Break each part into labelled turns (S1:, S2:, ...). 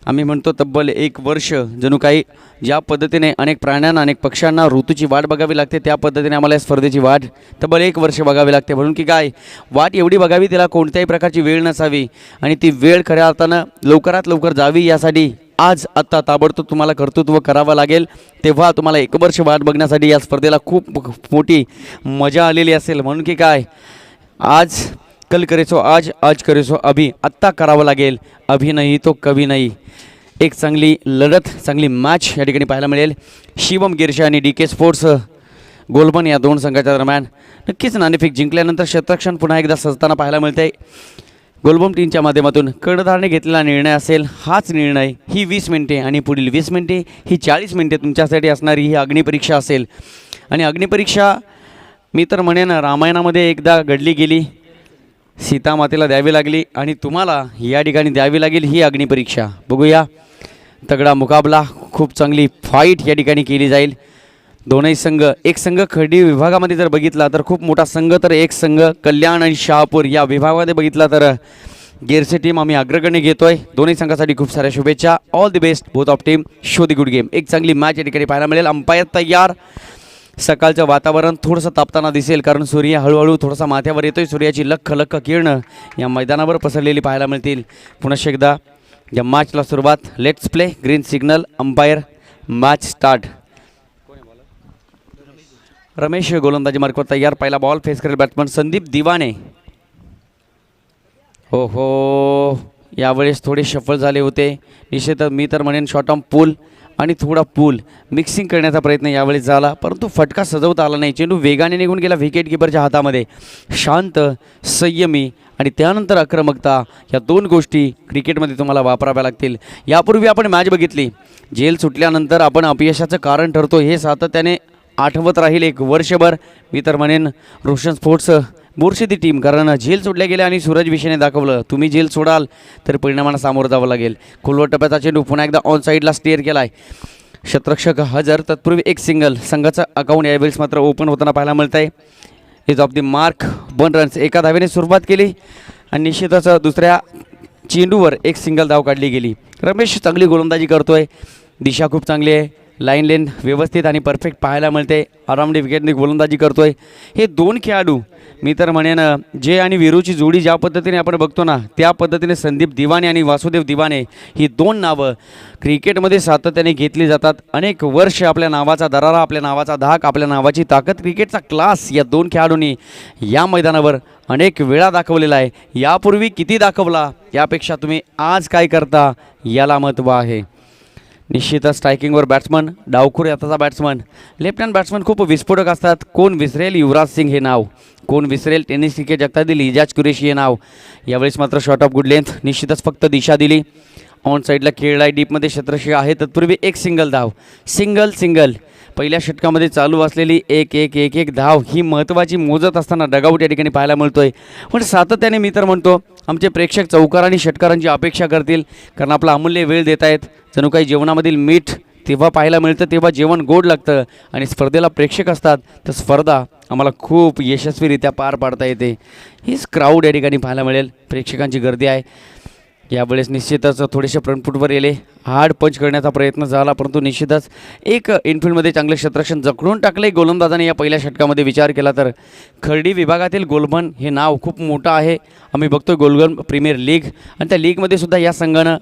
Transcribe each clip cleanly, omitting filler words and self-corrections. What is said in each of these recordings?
S1: आम्ही म्हणतो तब्बल 1 वर्ष जणू काही ज्या पद्धतीने अनेक प्राण्यांना अनेक पक्ष्यांना ऋतूची वाट बघावी लागते त्या पद्धतीने आम्हाला या स्पर्धेची वाट तब्बल 1 वर्ष बघावी लागते. म्हणून की काय वाट एवढी बघावी त्याला कोणत्याही प्रकारची वेळ नसावी आणि ती वेळ खऱ्या अर्थानं लवकरात लवकर जावी यासाठी आज आत्ता ताबडतोब तुम्हाला कर्तृत्व करावं लागेल. तेव्हा तुम्हाला 1 वर्ष वाट बघण्यासाठी या स्पर्धेला खूप मोठी मजा आलेली असेल. म्हणून की काय आज कल करे सो आज, आज करे सो अभी, आत्ता करावं लागेल. अभी नाही तो कभी नाही. एक चांगली लढत चांगली मॅच या ठिकाणी पाहायला मिळेल. शिवम गिरशा आणि DK स्पोर्ट्स गोलबन या दोन संघाच्या दरम्यान. नक्कीच नाणेफेक जिंकल्यानंतर शतरक्षण पुन्हा एकदा सजताना पाहायला मिळते. गोलबम टीमच्या माध्यमातून कर्णधारने घेतलेला निर्णय असेल हाच निर्णय. ही 20 मिनिटे आणि पुढील 20 मिनिटे ही 40 मिनिटे तुमच्यासाठी असणारी ही अग्निपरीक्षा असेल. आणि अग्निपरीक्षा मी तर म्हणेन रामायणामध्ये एकदा घडली गेली, सीतामातेला द्यावी लागली आणि तुम्हाला या ठिकाणी द्यावी लागेल ही अग्निपरीक्षा. बघूया तगडा मुकाबला, खूप चांगली फाईट या ठिकाणी केली जाईल. दोनही संघ, एक संघ खर्डी विभागामध्ये जर बघितला तर खूप मोठा संघ, तर एक संघ कल्याण आणि शहापूर या विभागामध्ये बघितला तर गिरसे टीम आम्ही अग्रगण्य घेतोय. दोन्ही संघासाठी खूप साऱ्या शुभेच्छा. All the best both of team. Show the good game. एक चांगली मॅच या ठिकाणी पाहायला मिळेल. अंपायर तयार. सकाळचं वातावरण थोडंसं तापताना दिसेल कारण सूर्य हळूहळू थोडासा माथ्यावर येतोय. सूर्याची लख लख किरणं या मैदानावर पसरलेली पाहायला मिळतील. पुन्हा एकदा या मॅचला सुरुवात. Let's play. Green signal. Umpire. Match start. Ramesh गोलंदाजी मार्कवर तयार. पहिला बॉल फेस करेल बॅट्समन संदीप दिवाने. हो हो, यावेळेस थोडे शफल झाले होते. निश्चितच मी तर म्हणेन शॉर्ट ऑन पूल आणि थोडा पूल मिक्सिंग करण्याचा प्रयत्न यावेळेस झाला, परंतु फटका सजवता आला नाही. चेंडू वेगाने निघून गेला विकेट किपरच्या हातामध्ये. शांत, संयमी आणि त्यानंतर आक्रमकता या दोन गोष्टी क्रिकेटमध्ये तुम्हाला वापराव्या लागतील. यापूर्वी आपण मॅच बघितली, जेल सुटल्यानंतर आपण अपयशाचं कारण ठरतो हे सातत्याने आठवत राहील 1 वर्षभर. मी तर म्हणेन रोशन स्पोर्ट्स बोरशेती टीम, कारण जेल सोडल्या गेल्या आणि सूरज विषयने दाखवलं तुम्ही जेल सोडाल तर परिणामांना सामोरं जावं लागेल. खोलवर टप्प्याचा चेंडू पुन्हा एकदा ऑन साईडला स्टेअर केला आहे. शतरक्षक हजर. तत्पूर्वी एक सिंगल. संघाचं अकाउंट यावेळेस मात्र ओपन होताना पाहायला मिळत आहे. Is of the mark. 1 runs. एका धावेने सुरुवात केली आणि निश्चितच दुसऱ्या चेंडूवर एक सिंगल धाव काढली गेली. रमेश चांगली गोलंदाजी करतोय. दिशा खूप चांगली आहे. लाईन लेन व्यवस्थित आणि परफेक्ट पाहायला मिळते. आरामडी विकेटने गोलंदाजी करतोय. हे दोन खेळाडू मी तर म्हणेन जे आणि वीरूची जोडी ज्या पद्धतीने आपण बघतो ना त्या पद्धतीने संदीप दिवाने आणि वासुदेव दिवाने ही 2 नावं क्रिकेटमध्ये सातत्याने घेतली जातात. अनेक वर्ष आपल्या नावाचा दरारा, आपल्या नावाचा धाक, आपल्या नावाची ताकद, क्रिकेटचा क्लास या 2 खेळाडूंनी या मैदानावर अनेक वेळा दाखवलेला आहे. यापूर्वी किती दाखवला यापेक्षा तुम्ही आज काय करता याला महत्त्व आहे. निश्चितच स्ट्रायकिंगवर बॅट्समन डावखुर याचा बॅट्समन. लेफ्ट हँड बॅट्समन खूप विस्फोटक असतात. कोण विसरेल युवराज सिंग हे नाव, कोण विसरेल टेनिस क्रिकेट जगतातील इजाज कुरेशी हे नाव. यावेळेस मात्र शॉट ऑफ गुड लेंथ. निश्चितच फक्त दिशा दिली. ऑन साईडला खेळलाय. डीपमध्ये क्षेत्रक्षक आहे. तत्पूर्वी एक सिंगल धाव. सिंगल पहिल्या षटकामध्ये चालू असलेली एक धाव ही महत्त्वाची मोजत असताना डगआउट या ठिकाणी पाहायला मिळतोय. पण सातत्याने मी तर म्हणतो आमचे प्रेक्षक चौकार आणि षटकारांची अपेक्षा करतील, कारण आपला अमूल्य वेळ देत आहेत. जणू काही जेवणामधील मीठ तेव्हा पाहायला मिळतं तेव्हा जेवण गोड लागतं आणि स्पर्धेला प्रेक्षक असतात तर स्पर्धा आम्हाला खूप यशस्वीरित्या पार पाडता येते. हीच क्राऊड या ठिकाणी पाहायला मिळेल. प्रेक्षकांची गर्दी आहे. यावेळेस निश्चितच थोडेसे फ्रंटफूटवर गेले. हार्ड पंच करण्याचा प्रयत्न झाला, परंतु निश्चितच एक इनफिल्डमध्ये चांगले क्षेत्ररक्षण जखडून टाकले गोलंदाजाने. या पहिल्या षटकामध्ये विचार केला तर खर्डी विभागातील गोलबन हे नाव खूप मोठं आहे. आम्ही बघतोय गोलबन प्रीमियर लीग आणि त्या लीगमध्ये सुद्धा या संघानं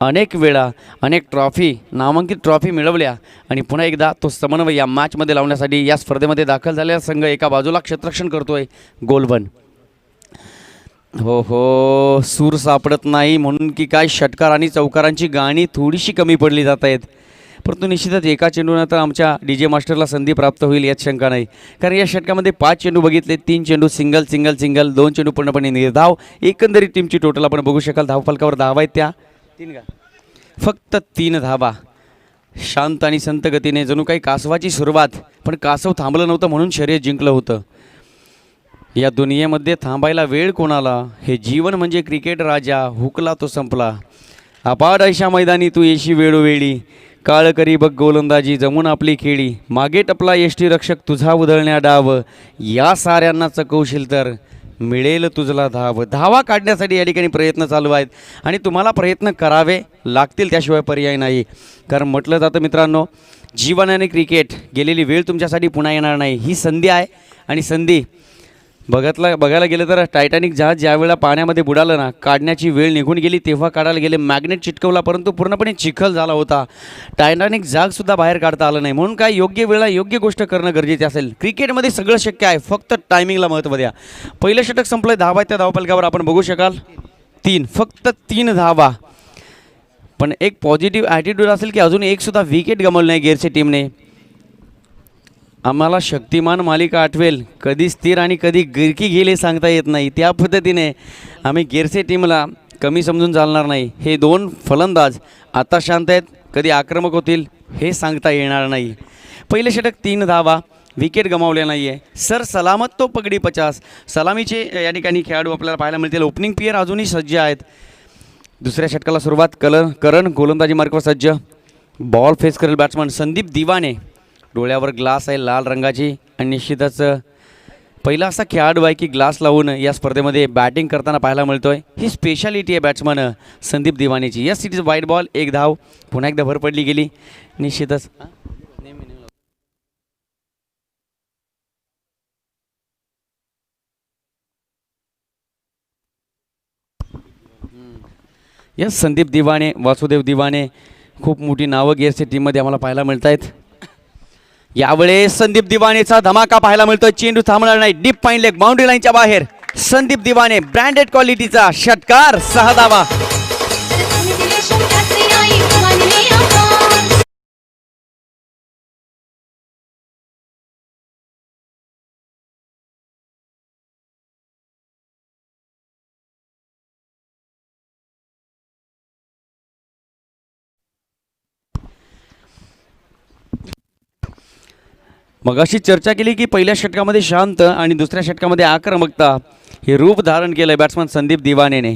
S1: अनेक वेळा अनेक ट्रॉफी, नामांकित ट्रॉफी मिळवल्या आणि पुन्हा एकदा तो समन्वय या मॅचमध्ये लावण्यासाठी या स्पर्धेमध्ये दाखल झालेला संघ एका बाजूला क्षेत्ररक्षण करतोय गोलबन. हो हो, सूर सापडत नाही म्हणून की काय षटकार आणि चौकारांची गाणी थोडीशी कमी पडली जात आहेत, परंतु निश्चितच एका चेंडूनंतर आमच्या DJ मास्टरला संधी प्राप्त होईल यात शंका नाही. कारण या षटकामध्ये 5 चेंडू बघितले, 3 चेंडू सिंगल, 2 चेंडू पूर्णपणे निर्धाव. एकंदरीत टीमची टोटल आपण बघू शकाल धावफलकावर धावा आहेत त्या 3 का फक्त 3 धावा. शांत आणि संत गतीने जणू काही कासवाची सुरुवात, पण कासव थांबलं नव्हतं म्हणून शर्यत जिंकलं होतं. या दुनियेमध्ये थांबायला वेळ कोणाला, हे जीवन म्हणजे क्रिकेट राजा, हुकला तो संपला. अपाड अशा मैदानी तू येशी वेळोवेळी, काळ करी बघ गोलंदाजी जमून आपली खेळी. मागे टपला यष्टी रक्षक तुझा उधळण्या डाव, या साऱ्यांना चकवशील तर मिळेल तुझला धाव. धावा काढण्यासाठी या ठिकाणी प्रयत्न चालू आहेत आणि तुम्हाला प्रयत्न करावे लागतील, त्याशिवाय पर्याय नाही. कारण म्हटलं जातं मित्रांनो, जीवन आणि क्रिकेट, गेलेली वेळ तुमच्यासाठी पुन्हा येणार नाही. ही संधी आहे आणि संधी बघायला गेलं तर टायटॅनिक जहाज ज्या वेळेला पाण्यामध्ये बुडालं ना, काढण्याची वेळ निघून गेली तेव्हा काढायला गेले, मॅग्नेट चिटकवला परंतु पूर्णपणे चिखल झाला होता. टायटॅनिक जहाजसुद्धा बाहेर काढता आलं नाही. म्हणून काय, योग्य वेळेला योग्य गोष्ट करणं गरजेचे असेल. क्रिकेटमध्ये सगळं शक्य आहे, फक्त टायमिंगला महत्त्व द्या. पहिलं षटक संपलं, धावा त्या धावपलकावर आपण बघू शकाल 3, फक्त 3 धावा. पण एक पॉझिटिव्ह ॲटिट्यूड असेल की अजून एकसुद्धा विकेट गमावली नाही गेरची टीमने. आम्हाला शक्तिमान मालिका आठवेल, कधी स्थिर आणि कधी गिरकी गेले सांगता येत नाही. त्या पद्धतीने आम्ही गेरसे टीमला कमी समजून चालणार नाही. हे 2 फलंदाज आता शांत आहेत, कधी आक्रमक होतील हे सांगता येणार नाही. पहिले षटक 3 धावा, विकेट गमावले नाही आहे. सर सलामत तो पगडी 50. सलामीचे या ठिकाणी खेळाडू आपल्याला पाहायला मिळतील. ओपनिंग प्लेयर अजूनही सज्ज आहेत. दुसऱ्या षटकाला सुरुवात. करण गोलंदाजी मार्कवर सज्ज. बॉल फेस करेल बॅट्समन संदीप दिवाने. डोळ्यावर ग्लास आहे लाल रंगाची आणि निश्चितच पहिला असा खेळाडू आहे की ग्लास लावून या स्पर्धेमध्ये बॅटिंग करताना पाहायला मिळतोय. ही स्पेशालिटी आहे बॅट्समन संदीप दिवानेची. Yes, it is wide ball. 1 धाव. पुन्हा एकदा भर पडली गेली. निश्चितच यस, संदीप दिवाने, वासुदेव दिवाने, खूप मोठी नावं गेअरच्या टीममध्ये आम्हाला पाहायला मिळत आहेत. यावेळेस संदीप दिवानेचा धमाका पाहायला मिळतोय. चेंडू थांबणार नाही. डीप फाईन लेग, बाउंड्री लाईनच्या बाहेर. संदीप दिवाने ब्रँडेड क्वालिटीचा षटकार, 6 धावा. मगाशी चर्चा केली की पहिल्या षटकामध्ये शांत आणि दुसऱ्या षटकामध्ये आक्रमकता हे रूप धारण केलं आहे बॅट्समन संदीप दिवानेने.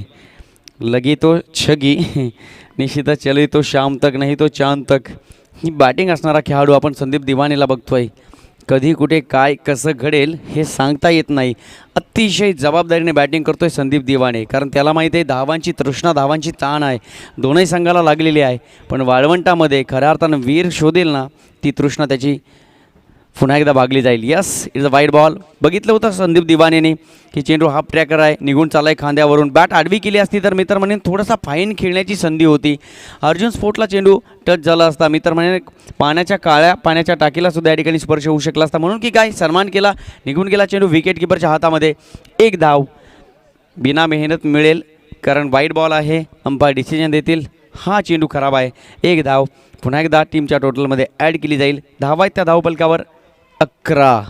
S1: लगी तो छगी, निश्चितच चली तो शाम तक नाही तो चांद तक. ही बॅटिंग असणारा खेळाडू आपण संदीप दिवानेला बघतोय. कधी कुठे काय कसं घडेल हे सांगता येत नाही. अतिशय जबाबदारीने बॅटिंग करतोय संदीप दिवाने, कारण त्याला माहिती आहे धावांची तृष्णा, धावांची ताण आहे, दोनही संघाला लागलेली आहे. पण वाळवंटामध्ये खऱ्या अर्थानं वीर शोधेल ना, ती तृष्णा त्याची पुन्हा एकदा भागली जाईल. Yes, it's a wide ball. बघितलं होतं संदीप दिवानेने की चेंडू हाफ ट्रॅकर आहे, निघून चालाय खांद्यावरून. बॅट आडवी केली असती तर मित्र म्हणेन थोडासा फाईन खेळण्याची संधी होती. अर्जुन स्पोर्टला चेंडू टच झाला असता, मित्र म्हणे काळ्या पाण्याच्या टाकीला सुद्धा या ठिकाणी स्पर्श होऊ शकला असता. म्हणून की काय सन्मान केला, निघून गेला चेंडू विकेट किपरच्या हातामध्ये. 1 धाव बिना मेहनत मिळेल, कारण वाईड बॉल आहे. अंपायर डिसिजन देतील. हा चेंडू खराब आहे. 1 धाव पुन्हा एकदा टीमच्या टोटलमध्ये ॲड केली जाईल. धावा आहेत त्या धावपलकावर 11.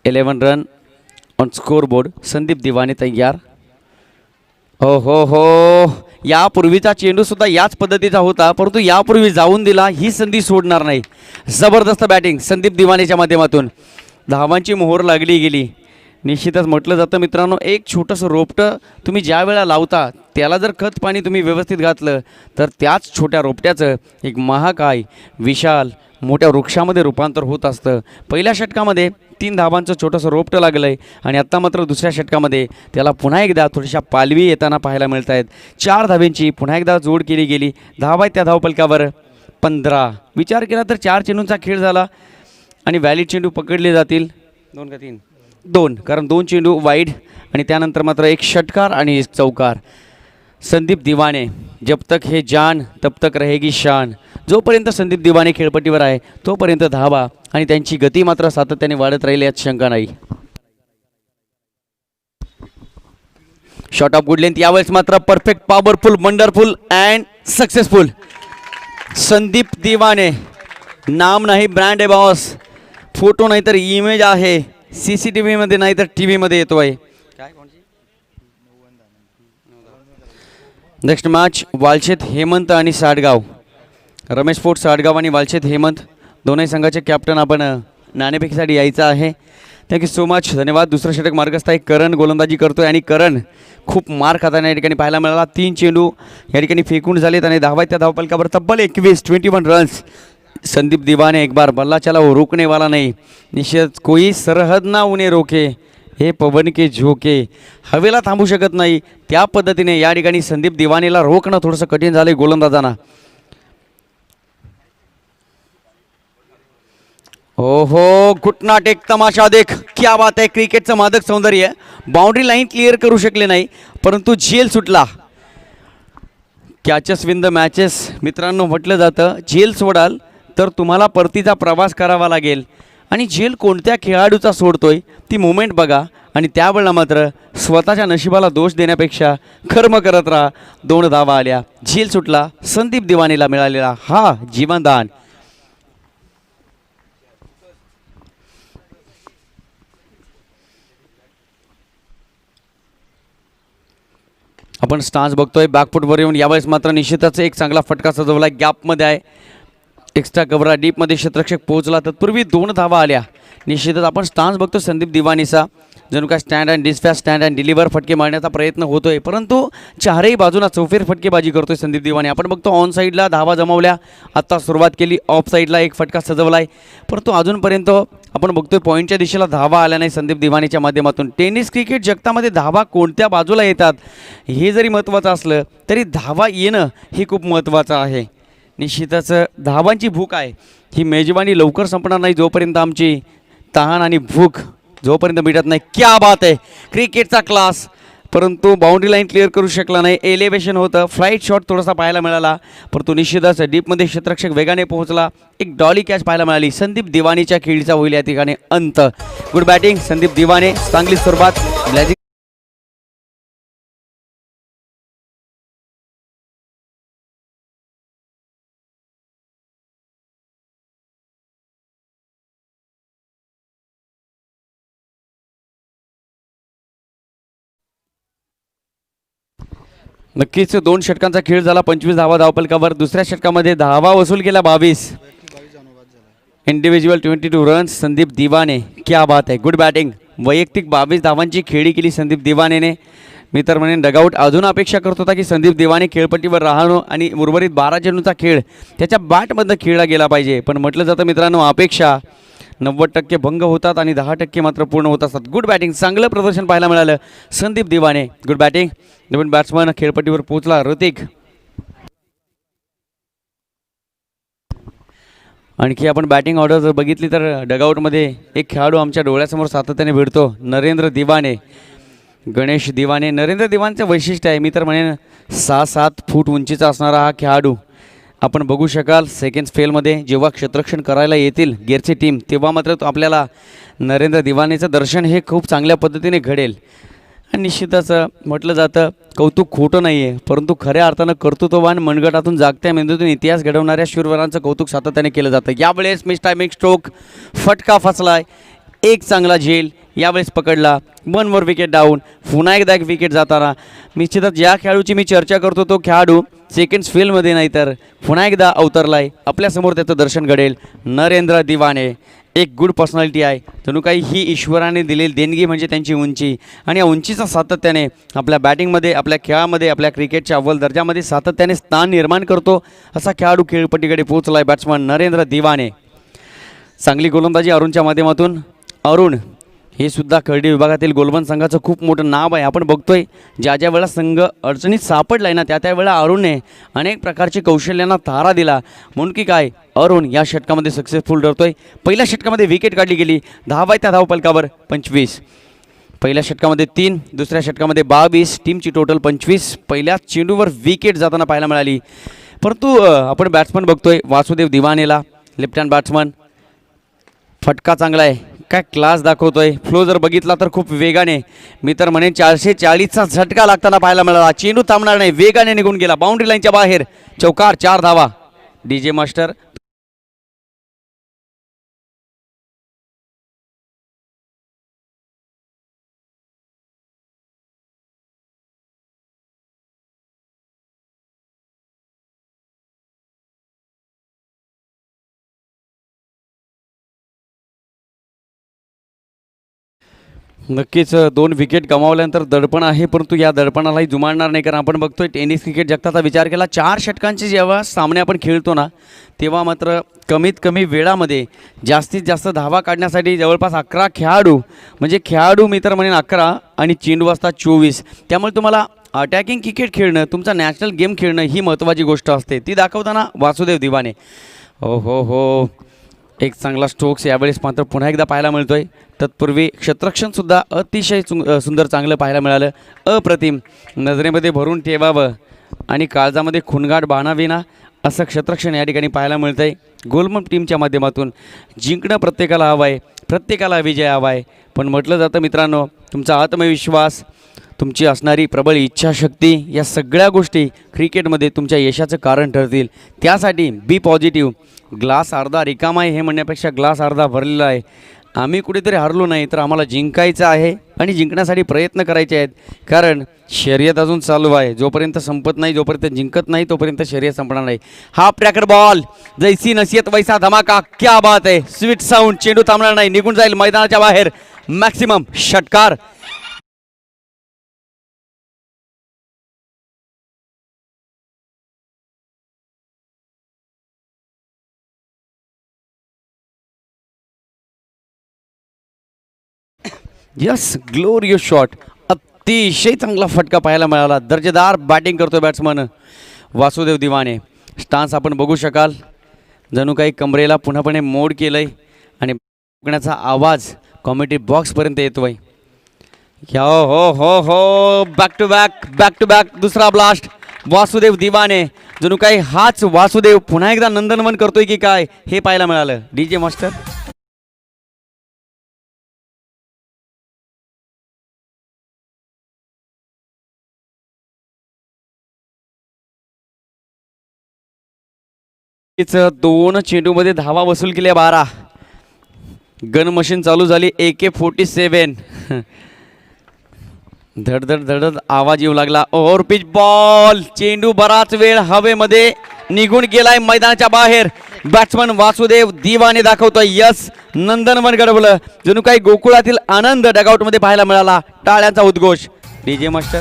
S1: 11 run on score board. Sandeep Diwane तयार. हो हो हो, यापूर्वीचा चेंडूसुद्धा याच पद्धतीचा होता, परंतु यापूर्वी जाऊन दिला. ही संधी सोडणार नाही. जबरदस्त बॅटिंग संदीप दिवानेच्या माध्यमातून. धावांची मोहर लागली गेली. निश्चितच म्हटलं जातं मित्रांनो, एक छोटंसं रोपटं तुम्ही ज्या वेळा लावता त्याला जर खत पाणी तुम्ही व्यवस्थित घातलं तर त्याच छोट्या रोपट्याचं एक महाकाय विशाल मोठ्या वृक्षामध्ये रूपांतर होत असतं. पहिल्या षटकामध्ये 3 धावांचं छोटंसं रोपटं लागलं आहे आणि आत्ता मात्र दुसऱ्या षटकामध्ये त्याला पुन्हा एकदा थोड्याशा पालवी येताना पाहायला मिळत आहेत. 4 धावांची पुन्हा एकदा जोड केली गेली. धावा आहेत त्या धावपलकावर 15. विचार केला तर 4 चेंडूंचा खेळ झाला आणि व्हॅलिड चेंडू पकडले जातील 2 का 3? 2, कारण 2 चेंडू वाईड आणि त्यानंतर मात्र 1 षटकार आणि 1 चौकार. संदीप दिवाने, जब तक हे जान तब तक रहेगी शान. जोपर्यंत संदीप दिवाने खेळपट्टीवर आहे तोपर्यंत धावा आणि त्यांची गती मात्र सातत्याने वाढत राहील यात शंका नाही. शॉट ऑफ गुड लेंथ यावेळेस मात्र perfect, powerful, wonderful and successful. Sandeep Diwane नाम नाही ब्रँड आहे बॉस. फोटो नाही तर इमेज आहे. CCTV मध्ये नाही तर TV मध्ये येतो आहे. नेक्स्ट मॅच वालशेत हेमंत आणि साडगाव. रमेश फोर्ट साडगाव आणि वालशेत हेमंत दोनही संघाचे कॅप्टन आपण नाणेफेकीसाठी यायचं आहे. थँक्यू सो मच, धन्यवाद. दुसरं षटक मार्गस्थ आहे. करण गोलंदाजी करतोय आणि करण खूप मार खाताना या ठिकाणी पाहायला मिळाला. 3 चेंडू या ठिकाणी फेकून झालेत आणि धावा त्या धावपलकावर तब्बल 21 रन्स. संदीप दिवाने एक बार बल्ला चला वो रोकने वाला नहीं, निश्चित कोई सरहद ना उन्हें रोके. हे पवन के झोके हवेला थांबू शकत नाही, त्या पद्धतीने या ठिकाणी संदीप दिवानेला रोखणं थोडंसं कठीण झालंय गोलंदाजांना. हो घुटना टेक तमाशा देख, क्या बात आहे. क्रिकेटचं मादक सौंदर्य. बाउंड्री लाईन क्लिअर करू शकले नाही, परंतु झेल सुटला. कॅचेस विन द मॅचेस मित्रांनो म्हटलं जातं. झेल सोडाल तर तुम्हाला परतीचा प्रवास करावा लागेल, आणि झेल कोणत्या खेळाडूचा सोडतोय ती मुवमेंट बघा, आणि त्यावेळेला मात्र स्वतःच्या नशिबाला दोष देण्यापेक्षा कर्म करत राहा. 2 धावा आल्या, झेल सुटला. संदीप दिवानेला मिळालेला हा जीवनदान. आपण स्टान्स बघतोय बॅकफुटवर येऊन. यावेळेस मात्र निश्चितच एक चांगला फटका सजवला. गॅपमध्ये आहे, एक्स्ट्रा कव्हर डीपमध्ये क्षेत्ररक्षक पोहोचला. तत्पूर्वी 2 धावा आल्या. निश्चितच आपण स्टान्स बघतो संदीप दिवानीचा. जणू काय stand and dispatch, stand and deliver फटके मारण्याचा प्रयत्न होतोय, परंतु चारही बाजूला चौफेर फटकेबाजी करतोय संदीप दिवाने. आपण बघतो ऑन साईडला धावा जमवल्या, आत्ता सुरुवात केली. ऑफ साईडला एक फटका सजवलाय, परंतु अजूनपर्यंत आपण बघतोय पॉईंटच्या दिशेला धावा आल्या नाही संदीप दिवानीच्या माध्यमातून. टेनिस क्रिकेट जगतामध्ये धावा कोणत्या बाजूला येतात हे जरी महत्त्वाचं असलं तरी धावा येणं हे खूप महत्त्वाचं आहे. निश्चितच धावांची भूक आहे, ही मेजवानी लवकर संपणार नाही जोपर्यंत आमची तहान आणि भूक जोपर्यंत मिटत नाही. क्या बात आहे, क्रिकेटचा क्लास. परंतु बाउंड्री लाईन क्लिअर करू शकला नाही. एलिव्हेशन होतं, फ्लाईट शॉट थोडासा पाहायला मिळाला, परंतु निश्चितच डीपमध्ये क्षेत्ररक्षक वेगाने पोहोचला. एक डॉली कॅच पाहायला मिळाली. संदीप दिवानीच्या खेळीचा होईल या ठिकाणी अंत. गुड बॅटिंग संदीप दिवाने, चांगली सुरुवात. ब्लॅझिंग नक्कीच 2 षटकांचा खेळ झाला. 25 धावा धावपलकावर. दुसऱ्या षटकामध्ये धावा वसूल केला 22. Individual 22 runs Sandeep Diwane. क्या बात आहे, गुड बॅटिंग. वैयक्तिक 22 धावांची खेळी केली संदीप दिवानेने. मी तर म्हणेन डगआउट अजून अपेक्षा करत होता की संदीप दिवाने खेळपट्टीवर राहणं आणि उर्वरित 12 चेंडूचा खेळ त्याच्या बॅटमधनं खेळला गेला पाहिजे, पण म्हटलं जातं मित्रांनो अपेक्षा 90% भंग होतात आणि 10% मात्र पूर्ण होत असतात. गुड बॅटिंग, चांगलं प्रदर्शन पाहायला मिळालं संदीप दिवाने. Good batting. नवीन बॅट्समन खेळपट्टीवर पोहोचला ऋतिक. आणखी आपण बॅटिंग ऑर्डर जर बघितली तर डगआउटमध्ये एक खेळाडू आमच्या डोळ्यासमोर सातत्याने भिडतो, नरेंद्र दिवाने, गणेश दिवाने. नरेंद्र दिवानचं वैशिष्ट्य आहे, मी तर म्हणेन 6-7 फूट उंचीचा असणारा हा खेळाडू आपण बघू शकाल सेकंड फेलमध्ये. जेव्हा क्षेत्ररक्षण करायला येतील गेअरची टीम तेव्हा मात्र आपल्याला नरेंद्र दिवानेचं दर्शन हे खूप चांगल्या पद्धतीने घडेल. आणि निश्चितच म्हटलं जातं कौतुक खोटं नाही आहे, परंतु खऱ्या अर्थानं कर्तृत्ववान मनगटातून जागत्या मेंदूतून इतिहास घडवणाऱ्या शूरवीरांचं कौतुक सातत्याने केलं जातं. यावेळेस मिस टायमिंग स्ट्रोक, फटका फसलाय. एक चांगला झेल यावेळेस पकडला. 1 मोर विकेट डाऊन. पुन्हा एकदा एक विकेट जाताना निश्चितच ज्या खेळाडूची मी चर्चा करतो तो खेळाडू सेकंड फेलमध्ये नाही तर पुन्हा एकदा अवतरलाय. आपल्यासमोर त्याचं दर्शन घडेल. नरेंद्र दिवाने एक गुड पर्सनॅलिटी आहे, जणू काही ही ईश्वराने दिलेली देणगी म्हणजे त्यांची उंची, आणि या उंचीचा सातत्याने आपल्या बॅटिंगमध्ये, आपल्या खेळामध्ये, आपल्या क्रिकेटच्या अव्वल दर्जामध्ये सातत्याने स्थान निर्माण करतो असा खेळाडू खेळपट्टीकडे पोहोचला आहे बॅट्समन नरेंद्र दिवाने. चांगली गोलंदाजी अरुणच्या माध्यमातून. अरुण हे सुद्धा खर्डी विभागातील गोलबंद संघाचं खूप मोठं नाव आहे. आपण बघतोय ज्या ज्या वेळा संघ अडचणीत सापडला आहे ना त्या त्यावेळेला अरुणने अनेक प्रकारचे कौशल्यांना तारा दिला, म्हणून की काय अरुण या षटकामध्ये सक्सेसफुल ठरतोय. पहिल्या षटकामध्ये विकेट काढली गेली. धावा त्या धावपलकावर 25. पहिल्या षटकामध्ये 3, दुसऱ्या षटकामध्ये 22. टीमची टोटल 25. पहिल्या चेंडूवर विकेट जाताना पाहायला मिळाली. परंतु आपण बॅट्समन बघतोय वासुदेव दिवानेला, लेफ्ट हँड बॅट्समन. फटका चांगला आहे, काय क्लास दाखवतोय. फ्लो जर बघितला तर खूप वेगाने, मी तर म्हणेन 440चा झटका लागताना पाहायला मिळाला. चेंडू थांबणार नाही, वेगाने निघून गेला बाउंड्री लाईनच्या बाहेर. चौकार, 4 धावा. DJ master. नक्कीच 2 विकेट गमावल्यानंतर दडपण आहे, परंतु या दडपणालाही जुमानणार नाही. कारण आपण बघतोय टेनिस क्रिकेट जगताचा विचार केला 4 षटकांचे जेव्हा सामने आपण खेळतो ना, तेव्हा मात्र कमीत कमी वेळामध्ये जास्तीत जास्त धावा काढण्यासाठी जवळपास 11 खेळाडू, म्हणजे खेळाडू मी तर म्हणेन 11 आणि चेंडू असतात 24. त्यामुळे तुम्हाला अटॅकिंग क्रिकेट खेळणं, तुमचा नॅशनल गेम खेळणं ही महत्त्वाची गोष्ट असते. ती दाखवताना वासुदेव दिवाने हो एक चांगला स्ट्रोक्स यावेळेस मात्र पुन्हा एकदा पाहायला मिळतोय. तत्पूर्वी क्षेत्ररक्षणसुद्धा अतिशय सुंदर चांगलं पाहायला मिळालं. अप्रतिम, नजरेमध्ये भरून ठेवावं आणि काळजामध्ये खुणगाट बाणावी ना असं क्षेत्ररक्षण या ठिकाणी पाहायला मिळतं आहे. गोलमन टीमच्या माध्यमातून जिंकणं प्रत्येकाला हवं आहे, प्रत्येकाला विजय हवा आहे. पण म्हटलं जातं मित्रांनो, तुमचा आत्मविश्वास, तुमची असणारी प्रबळ इच्छाशक्ती या सगळ्या गोष्टी क्रिकेटमध्ये तुमच्या यशाचं कारण ठरतील. त्यासाठी बी पॉझिटिव्ह. ग्लास अर्धा रिकामा आहे हे म्हणण्यापेक्षा ग्लास अर्धा भरलेला आहे. आम्ही कुठेतरी हरलो नाही तर आम्हाला जिंकायचं आहे आणि जिंकण्यासाठी प्रयत्न करायचे आहेत. कारण शर्यत अजून चालू आहे. जोपर्यंत संपत नाही, जोपर्यंत जिंकत नाही, तोपर्यंत शर्यत संपणार नाही. हा ट्रॅकर बॉल, जैसी नसीहत वैसा धमाका, क्या बात आहे. स्वीट साऊंड, चेंडू थांबणार नाही, निघून जाईल मैदानाच्या बाहेर. मॅक्सिमम षटकार. Yes, glorious shot. अतिशय चांगला फटका पाहायला मिळाला. दर्जेदार बॅटिंग करतोय बॅट्समन वासुदेव दिवाने. स्टान्स आपण बघू शकाल, जणू काही कमरेला पुन्हापणे मोड केलं आहे आणि बघण्याचा आवाज कॉमेडी बॉक्सपर्यंत येतो आहे. हो बॅक टू बॅक दुसरा ब्लास्ट. वासुदेव दिवाने, जणू काही हाच वासुदेव पुन्हा एकदा नंदनवन करतोय की काय हे पाहायला मिळालं. DJ master. दोन चेंडूमध्ये धावा वसूल केल्या 12. गन मशीन चालू झाली. AK-47. धडधड आवाज येऊ लागला. Over pitch ball. चेंडू बराच वेळ हवेमध्ये निघून गेलाय मैदानाच्या बाहेर. बॅट्समन वासुदेव दिवाने दाखवतोय यस, नंदनवन घडवलं. जणू काही गोकुळातील आनंद डगआउटमध्ये पाहायला मिळाला. टाळ्यांचा उद्घोष. DJ master.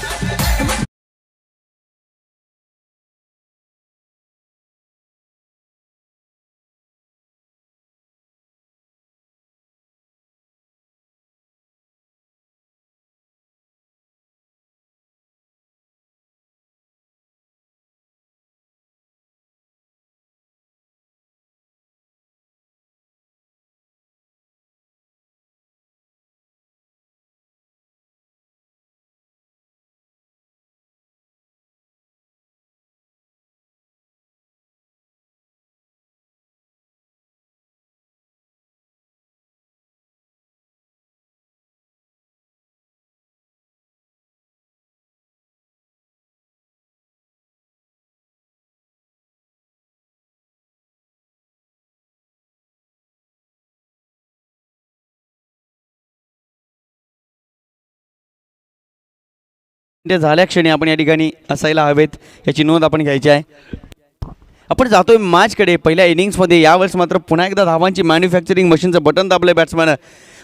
S1: ते झाल्या क्षणी आपण या ठिकाणी असायला हवेत याची नोंद आपण घ्यायची आहे. आपण जातोय मॅचकडे. पहिल्या इनिंग्समध्ये यावेळेस मात्र पुन्हा एकदा धावांची मॅन्युफॅक्चरिंग मशीनचं बटन दाबलं बॅट्समॅन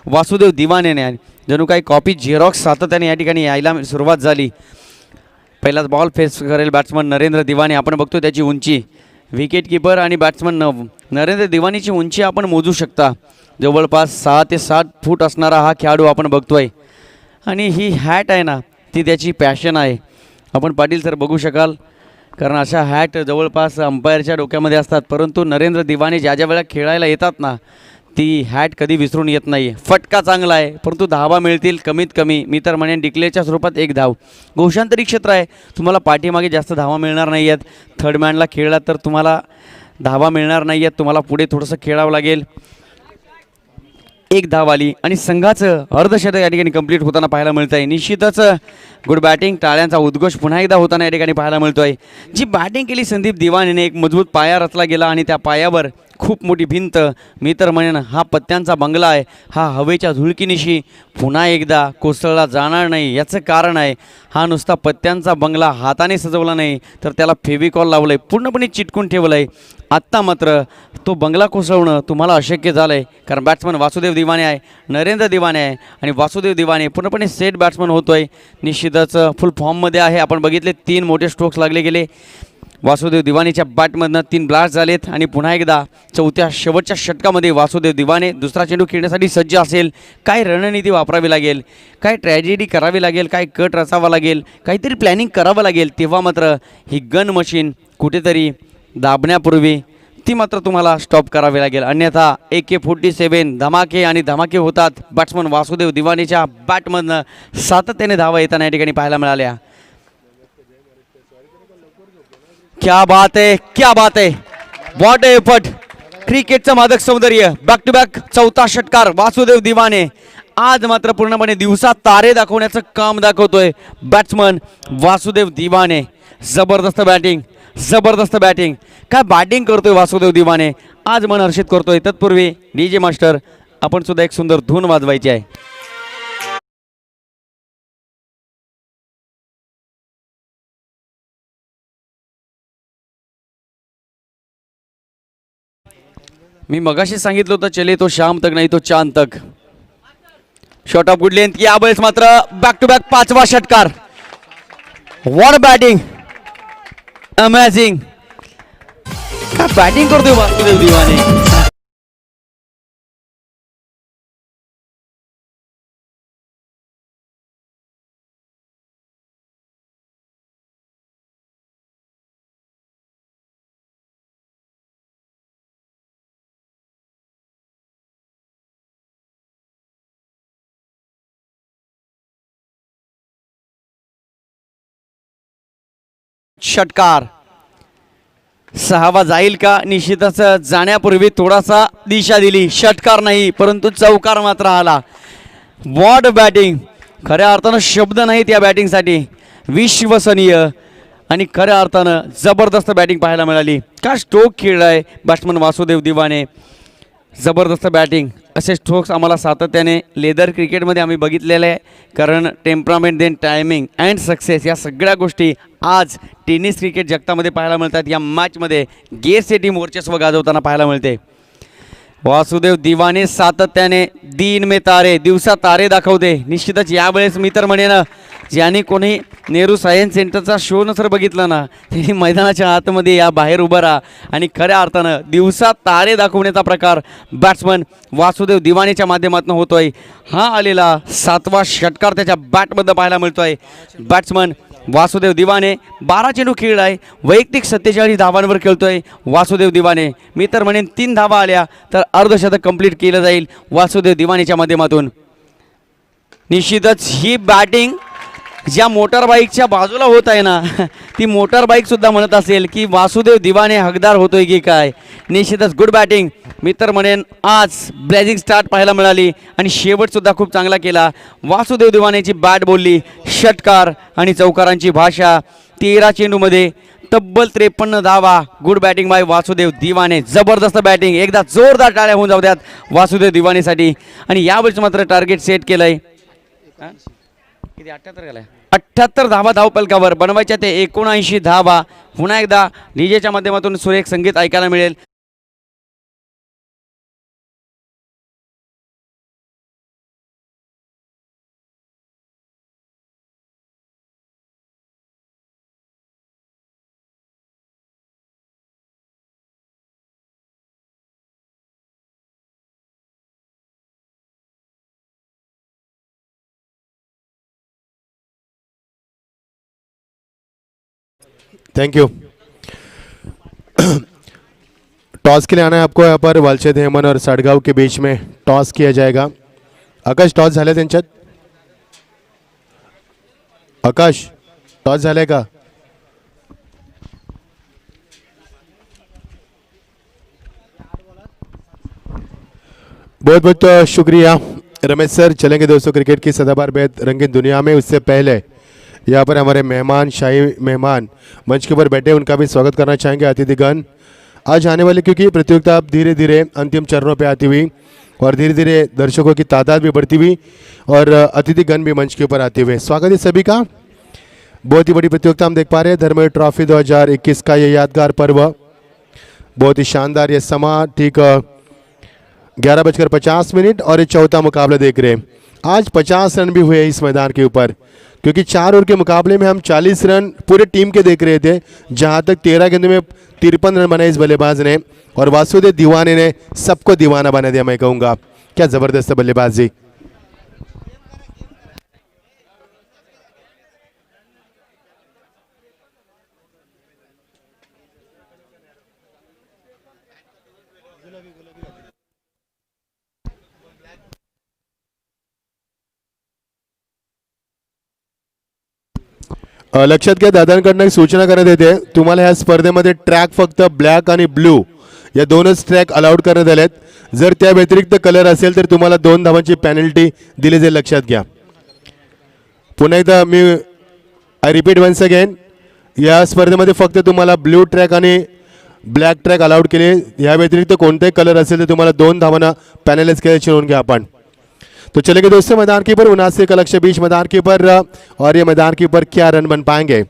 S1: वासुदेव दिवानेने. जणू काही कॉपी झेरॉक्स सातत्याने या ठिकाणी यायला सुरुवात झाली. पहिलाच बॉल फेस करेल बॅट्समन नरेंद्र दिवाने. आपण बघतो त्याची उंची, विकेट किपर आणि बॅट्समन नरेंद्र दिवानीची उंची आपण मोजू शकता. जवळपास 6 ते 7 फूट असणारा हा खेळाडू आपण बघतोय. आणि ही हॅट आहे ना, ती त्याची पॅशन आहे. आपण पाटील सर बघू शकाल, कारण अशा हॅट जवळपास अंपायरच्या डोक्यामध्ये असतात. परंतु नरेंद्र दिवाने ज्या ज्या वेळा खेळायला येतात ना, ती हॅट कधी विसरून येत नाही. फटका चांगला आहे, परंतु धावा मिळतील कमीत कमी. मी तर म्हणेन डिक्लेअरच्या स्वरूपात 1 धाव. घोषांतरी क्षेत्र आहे, तुम्हाला पाठीमागे जास्त धावा मिळणार नाही आहेत. थर्ड मॅनला खेळला तर तुम्हाला धावा मिळणार नाही आहेत, तुम्हाला पुढे थोडंसं खेळावं लागेल. 1 धाव आली आणि संघाचं अर्धशतक या ठिकाणी कंप्लीट होताना पाहायला मिळतं आहे. निश्चितच गुड बॅटिंग. टाळ्यांचा उद्घोष पुन्हा एकदा होताना या ठिकाणी पाहायला मिळतो आहे. जी बॅटिंग केली संदीप दिवानेने, एक मजबूत पाया रचला गेला आणि त्या पायावर खूप मोठी भिंत, मी तर म्हणेन हा पत्त्यांचा बंगला आहे, हा हवेच्या झुळकीनिशी पुन्हा एकदा कोसळला जाणार नाही. याचं कारण आहे हा नुसता पत्त्यांचा बंगला हाताने सजवला नाही, तर त्याला फेविकॉल लावलं आहे, पूर्णपणे चिटकून ठेवलं आहे. आत्ता मात्र तो बंगला कोसळवणं तुम्हाला अशक्य झालं आहे, कारण बॅट्समन वासुदेव दिवाने आहे, नरेंद्र दिवाने आहे आणि वासुदेव दिवाने पूर्णपणे सेट बॅट्समन होतो आहे. निश्चितच फुल फॉर्ममध्ये आहे. आपण बघितले 3 मोठे स्ट्रोक्स लागले गेले. वासुदेव दिवानेच्या बॅटमधनं 3 ब्लास्ट झालेत आणि पुन्हा एकदा चौथ्या शेवटच्या षटकामध्ये वासुदेव दिवाने दुसरा चेंडू खेळण्यासाठी सज्ज असेल. काय रणनीती वापरावी लागेल, काय ट्रॅजेडी करावी लागेल, काय कट रचावा लागेल, काहीतरी प्लॅनिंग करावं लागेल, तेव्हा मात्र ही गन मशीन कुठेतरी दाबण्यापूर्वी ती मात्र तुम्हाला स्टॉप करावी लागेल. अन्यथा AK-47 धमाके आणि धमाके होतात. बॅट्समन वासुदेव दिवानेच्या बॅटमधनं सातत्याने धावा येताना या ठिकाणी पाहायला मिळाल्या. क्या बात है, क्या बात है, व्हॉट एफर्ट. क्रिकेटचं मादक सौंदर्य. बॅक टू बॅक चौथा षटकार वासुदेव दिवाने आज मात्र पूर्णपणे दिवसात तारे दाखवण्याचं काम दाखवतोय बॅट्समन वासुदेव दिवाने. जबरदस्त बॅटिंग, जबरदस्त बॅटिंग. काय बॅटिंग करतोय वासुदेव दिवाने, आज मन हर्षित करतोय. तत्पूर्वी DJ मास्टर आपण सुद्धा एक सुंदर धून वाजवायची आहे. मी मगाशी सांगितलं होतं चले तो शाम तक नाही तो चांद तक. Shot of good length. यावेळेस मात्र बॅक टू बॅक 5वा षटकार. What batting, amazing. काय बॅटिंग करतोय वासुदेव दिवाने. षटकार 6वा जाईल का. निश्चितच जाण्यापूर्वी थोडासा दिशा दिली. षटकार नाही परंतु चौकार मात्र आला. What batting. खऱ्या अर्थानं शब्द नाहीत या बॅटिंगसाठी. विश्वसनीय आणि खऱ्या अर्थानं जबरदस्त बॅटिंग पाहायला मिळाली. का स्ट्रोक खेळलाय बॅट्समन वासुदेव दिवाने. जबरदस्त बॅटिंग. असे स्ट्रोक्स आम्हाला सातत्याने लेदर क्रिकेटमध्ये आम्ही बघितलेले आहे. कारण temperament, then timing and success या सगळ्या गोष्टी आज टेनिस क्रिकेट जगतामध्ये पाहायला मिळतात. या मॅचमध्ये गेअरचे टीम वर्चस्व गाजवताना पाहायला मिळते. वासुदेव दिवाने सातत्याने दिन में तारे, दिवसा तारे दाखवते. निश्चितच यावेळेस मी तर म्हणेन ज्याने कोणी नेहरू सायन्स सेंटरचा शो नसर बघितला ना, त्यांनी मैदानाच्या आतमध्ये या बाहेर उभं राहा आणि खऱ्या अर्थानं दिवसा तारे दाखवण्याचा प्रकार बॅट्समन वासुदेव दिवानेच्या माध्यमातून होतोय. हा आलेला 7वा षटकार त्याच्या बॅटमध्ये पाहायला मिळतोय. बॅट्समन वासुदेव दिवाने 12 चेंडू खेळलाय. वैयक्तिक 47 धावांवर खेळतोय वासुदेव दिवाने. मी तर म्हणेन 3 धावा आल्या तर अर्धशतक कंप्लीट केलं जाईल वासुदेव दिवानेच्या माध्यमातून. निश्चितच ही बॅटिंग ज्या मोटार बाईकच्या बाजूला होत आहे ना, ती मोटार बाईक सुद्धा म्हणत असेल की वासुदेव दिवाने हकदार होतोय की काय. निश्चितच गुड बॅटिंग. मी तर म्हणेन आज ब्लेझिंग स्टार्ट पाहायला मिळाली आणि शेवटसुद्धा खूप चांगला केला. वासुदेव दिवानेची बॅट बोलली. षटकार आणि चौकारांची भाषा. 13 चेंडूमध्ये तब्बल 53 धावा. Good batting by Vasudev Diwane. जबरदस्त बॅटिंग. एकदा जोरदार टाळ्या होऊन जाऊ द्यात वासुदेव दिवानेसाठी. आणि यावेळेस मात्र टार्गेट सेट केलंय. किती 78 झालाय. 78 धावा धावपलकावर बनवायच्या ते 79 धावा. पुन्हा एकदा डीजेच्या माध्यमातून सुरेख संगीत ऐकायला मिळेल.
S2: Thank you. टॉस के लिए आना है आपको. यहाँ पर वालशेद हेमन और साडगाव के बीच में टॉस किया जाएगा. आकाश टॉस झाले त्यांच्यात. आकाश टॉस झाले का. बहुत बहुत शुक्रिया रमेश सर. चलेंगे दोस्तों क्रिकेट की सदाबहार बेहद रंगीन दुनिया में. उससे पहले यहाँ पर हमारे मेहमान, शाही मेहमान मंच के ऊपर बैठे, उनका भी स्वागत करना चाहेंगे. अतिथिगण आज आने वाली क्योंकि प्रतियोगिता अब धीरे धीरे अंतिम चरणों पे आती हुई और धीरे धीरे दर्शकों की तादाद भी बढ़ती हुई और अतिथिगण भी मंच के ऊपर आते हुए, स्वागत है सभी का। बहुत ही बड़ी प्रतियोगिता हम देख पा रहे हैं, धर्मवीर ट्रॉफी 2021 का ये यादगार पर्व। बहुत ही शानदार ये समा, ठीक 11:50 और ये चौथा मुकाबला देख रहे हैं। आज 50 रन भी हुए इस मैदान के ऊपर, क्योंकि 4 ओवर के मुकाबले में हम 40 रन पूरे टीम के देख रहे थे, जहां तक 13 गेंदों में 53 रन बनाए इस बल्लेबाज ने और वासुदेव दीवाने ने सबको दीवाना बना दिया। मैं कहूँगा क्या ज़बरदस्त बल्लेबाजी। लक्षात घ्या, दादांकडनं एक सूचना करण्यात येते, तुम्हाला ह्या स्पर्धेमध्ये ट्रॅक फक्त ब्लॅक आणि ब्लू या दोनच ट्रॅक अलाउड करण्यात आलेत. जर त्या व्यतिरिक्त कलर असेल तर तुम्हाला 2 धावांची पेनल्टी दिली जाईल, लक्षात घ्या. पुन्हा एकदा मी आय रिपीट वन्स अगेन, या स्पर्धेमध्ये फक्त तुम्हाला ब्लू ट्रॅक आणि ब्लॅक ट्रॅक अलाउड केले. या व्यतिरिक्त कोणतेही कलर असेल तर तुम्हाला 2 धावांना पेनलाइज केल्याची नोंद घ्या आपण. तो चलेंगे दोस्तों मैदान के ऊपर 79 का लक्ष्य 20 मैदान के ऊपर, और ये मैदान के ऊपर क्या रन बन पाएंगे.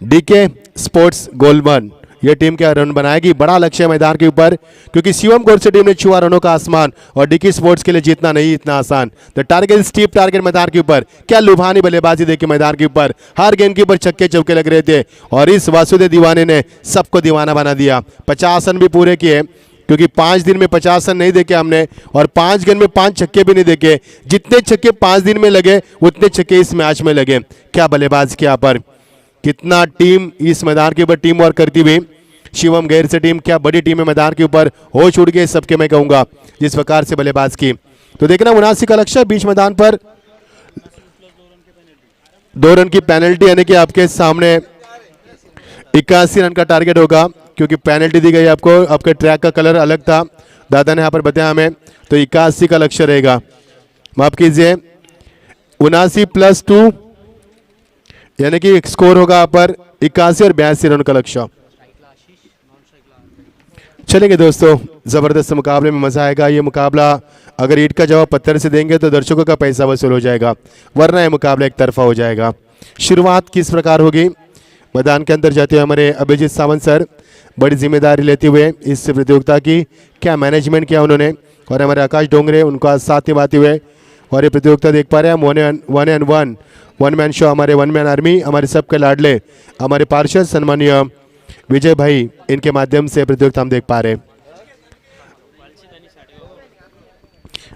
S2: डीके स्पोर्ट्स गोलबन ये टीम क्या रन बनाएगी, बड़ा लक्ष्य है मैदान के ऊपर, क्योंकि शिवम गोडसे टीम ने छुआ रनों का आसमान और डीके स्पोर्ट्स के लिए जीतना नहीं इतना आसान. द टारगेट स्टीप टारगेट मैदान के ऊपर, क्या लुभानी बल्लेबाजी देखिए मैदान के ऊपर. हर गेंद के ऊपर छक्के चौके लग रहे थे और इस वासुदेव दीवाने ने सबको दीवाना बना दिया. 50 रन भी पूरे किए, क्योंकि 5 दिन में 50 रन नहीं देखे हमने और 5 गेंद में 5 छक्के भी नहीं देखे. जितने छक्के 5 दिन में लगे उतने छक्के इस मैच में लगे. क्या बल्लेबाज किया पर, कितना टीम इस मैदान के ऊपर टीम वर्क करती हुई. शिवम गैर से टीम, क्या बड़ी टीम है मैदान के ऊपर, होश उड़ गए सबके, मैं कहूंगा जिस प्रकार से बल्लेबाज की. तो देखना 79 का लक्ष्य बीच मैदान पर 2 रन की पेनल्टी, यानी कि आपके सामने 81 रन का टारगेट होगा, क्योंकि पेनल्टी दी गई आपको. आपके ट्रैक का कलर अलग था, दादा ने यहाँ पर बताया हमें. तो 81 का लक्ष्य रहेगा, माफ कीजिए 79 + 2 यानी कि स्कोर होगा यहाँ पर 81 और 82 रन का लक्ष्य. चलेंगे दोस्तों, ज़बरदस्त मुकाबले में मज़ा आएगा. ये मुकाबला अगर ईंट का जवाब पत्थर से देंगे तो दर्शकों का पैसा वसूल हो जाएगा, वरना ये मुकाबला एक तरफा हो जाएगा. शुरुआत किस प्रकार होगी, मैदान के अंदर जाते हुए हमारे अभिजीत सावंत सर बड़ी जिम्मेदारी लेते हुए इस प्रतियोगिता की क्या मैनेजमेंट किया उन्होंने, और हमारे आकाश डोंगरे उनका साथ निभाते हुए. और ये प्रतियोगिता देख पा रहे हैं हम, वन मैन शो, हमारे वन मैन आर्मी, हमारे सबके लाडले हमारे पार्षद सम्मानीय विजय भाई, इनके माध्यम से प्रतियोगिता हम देख पा रहे हैं.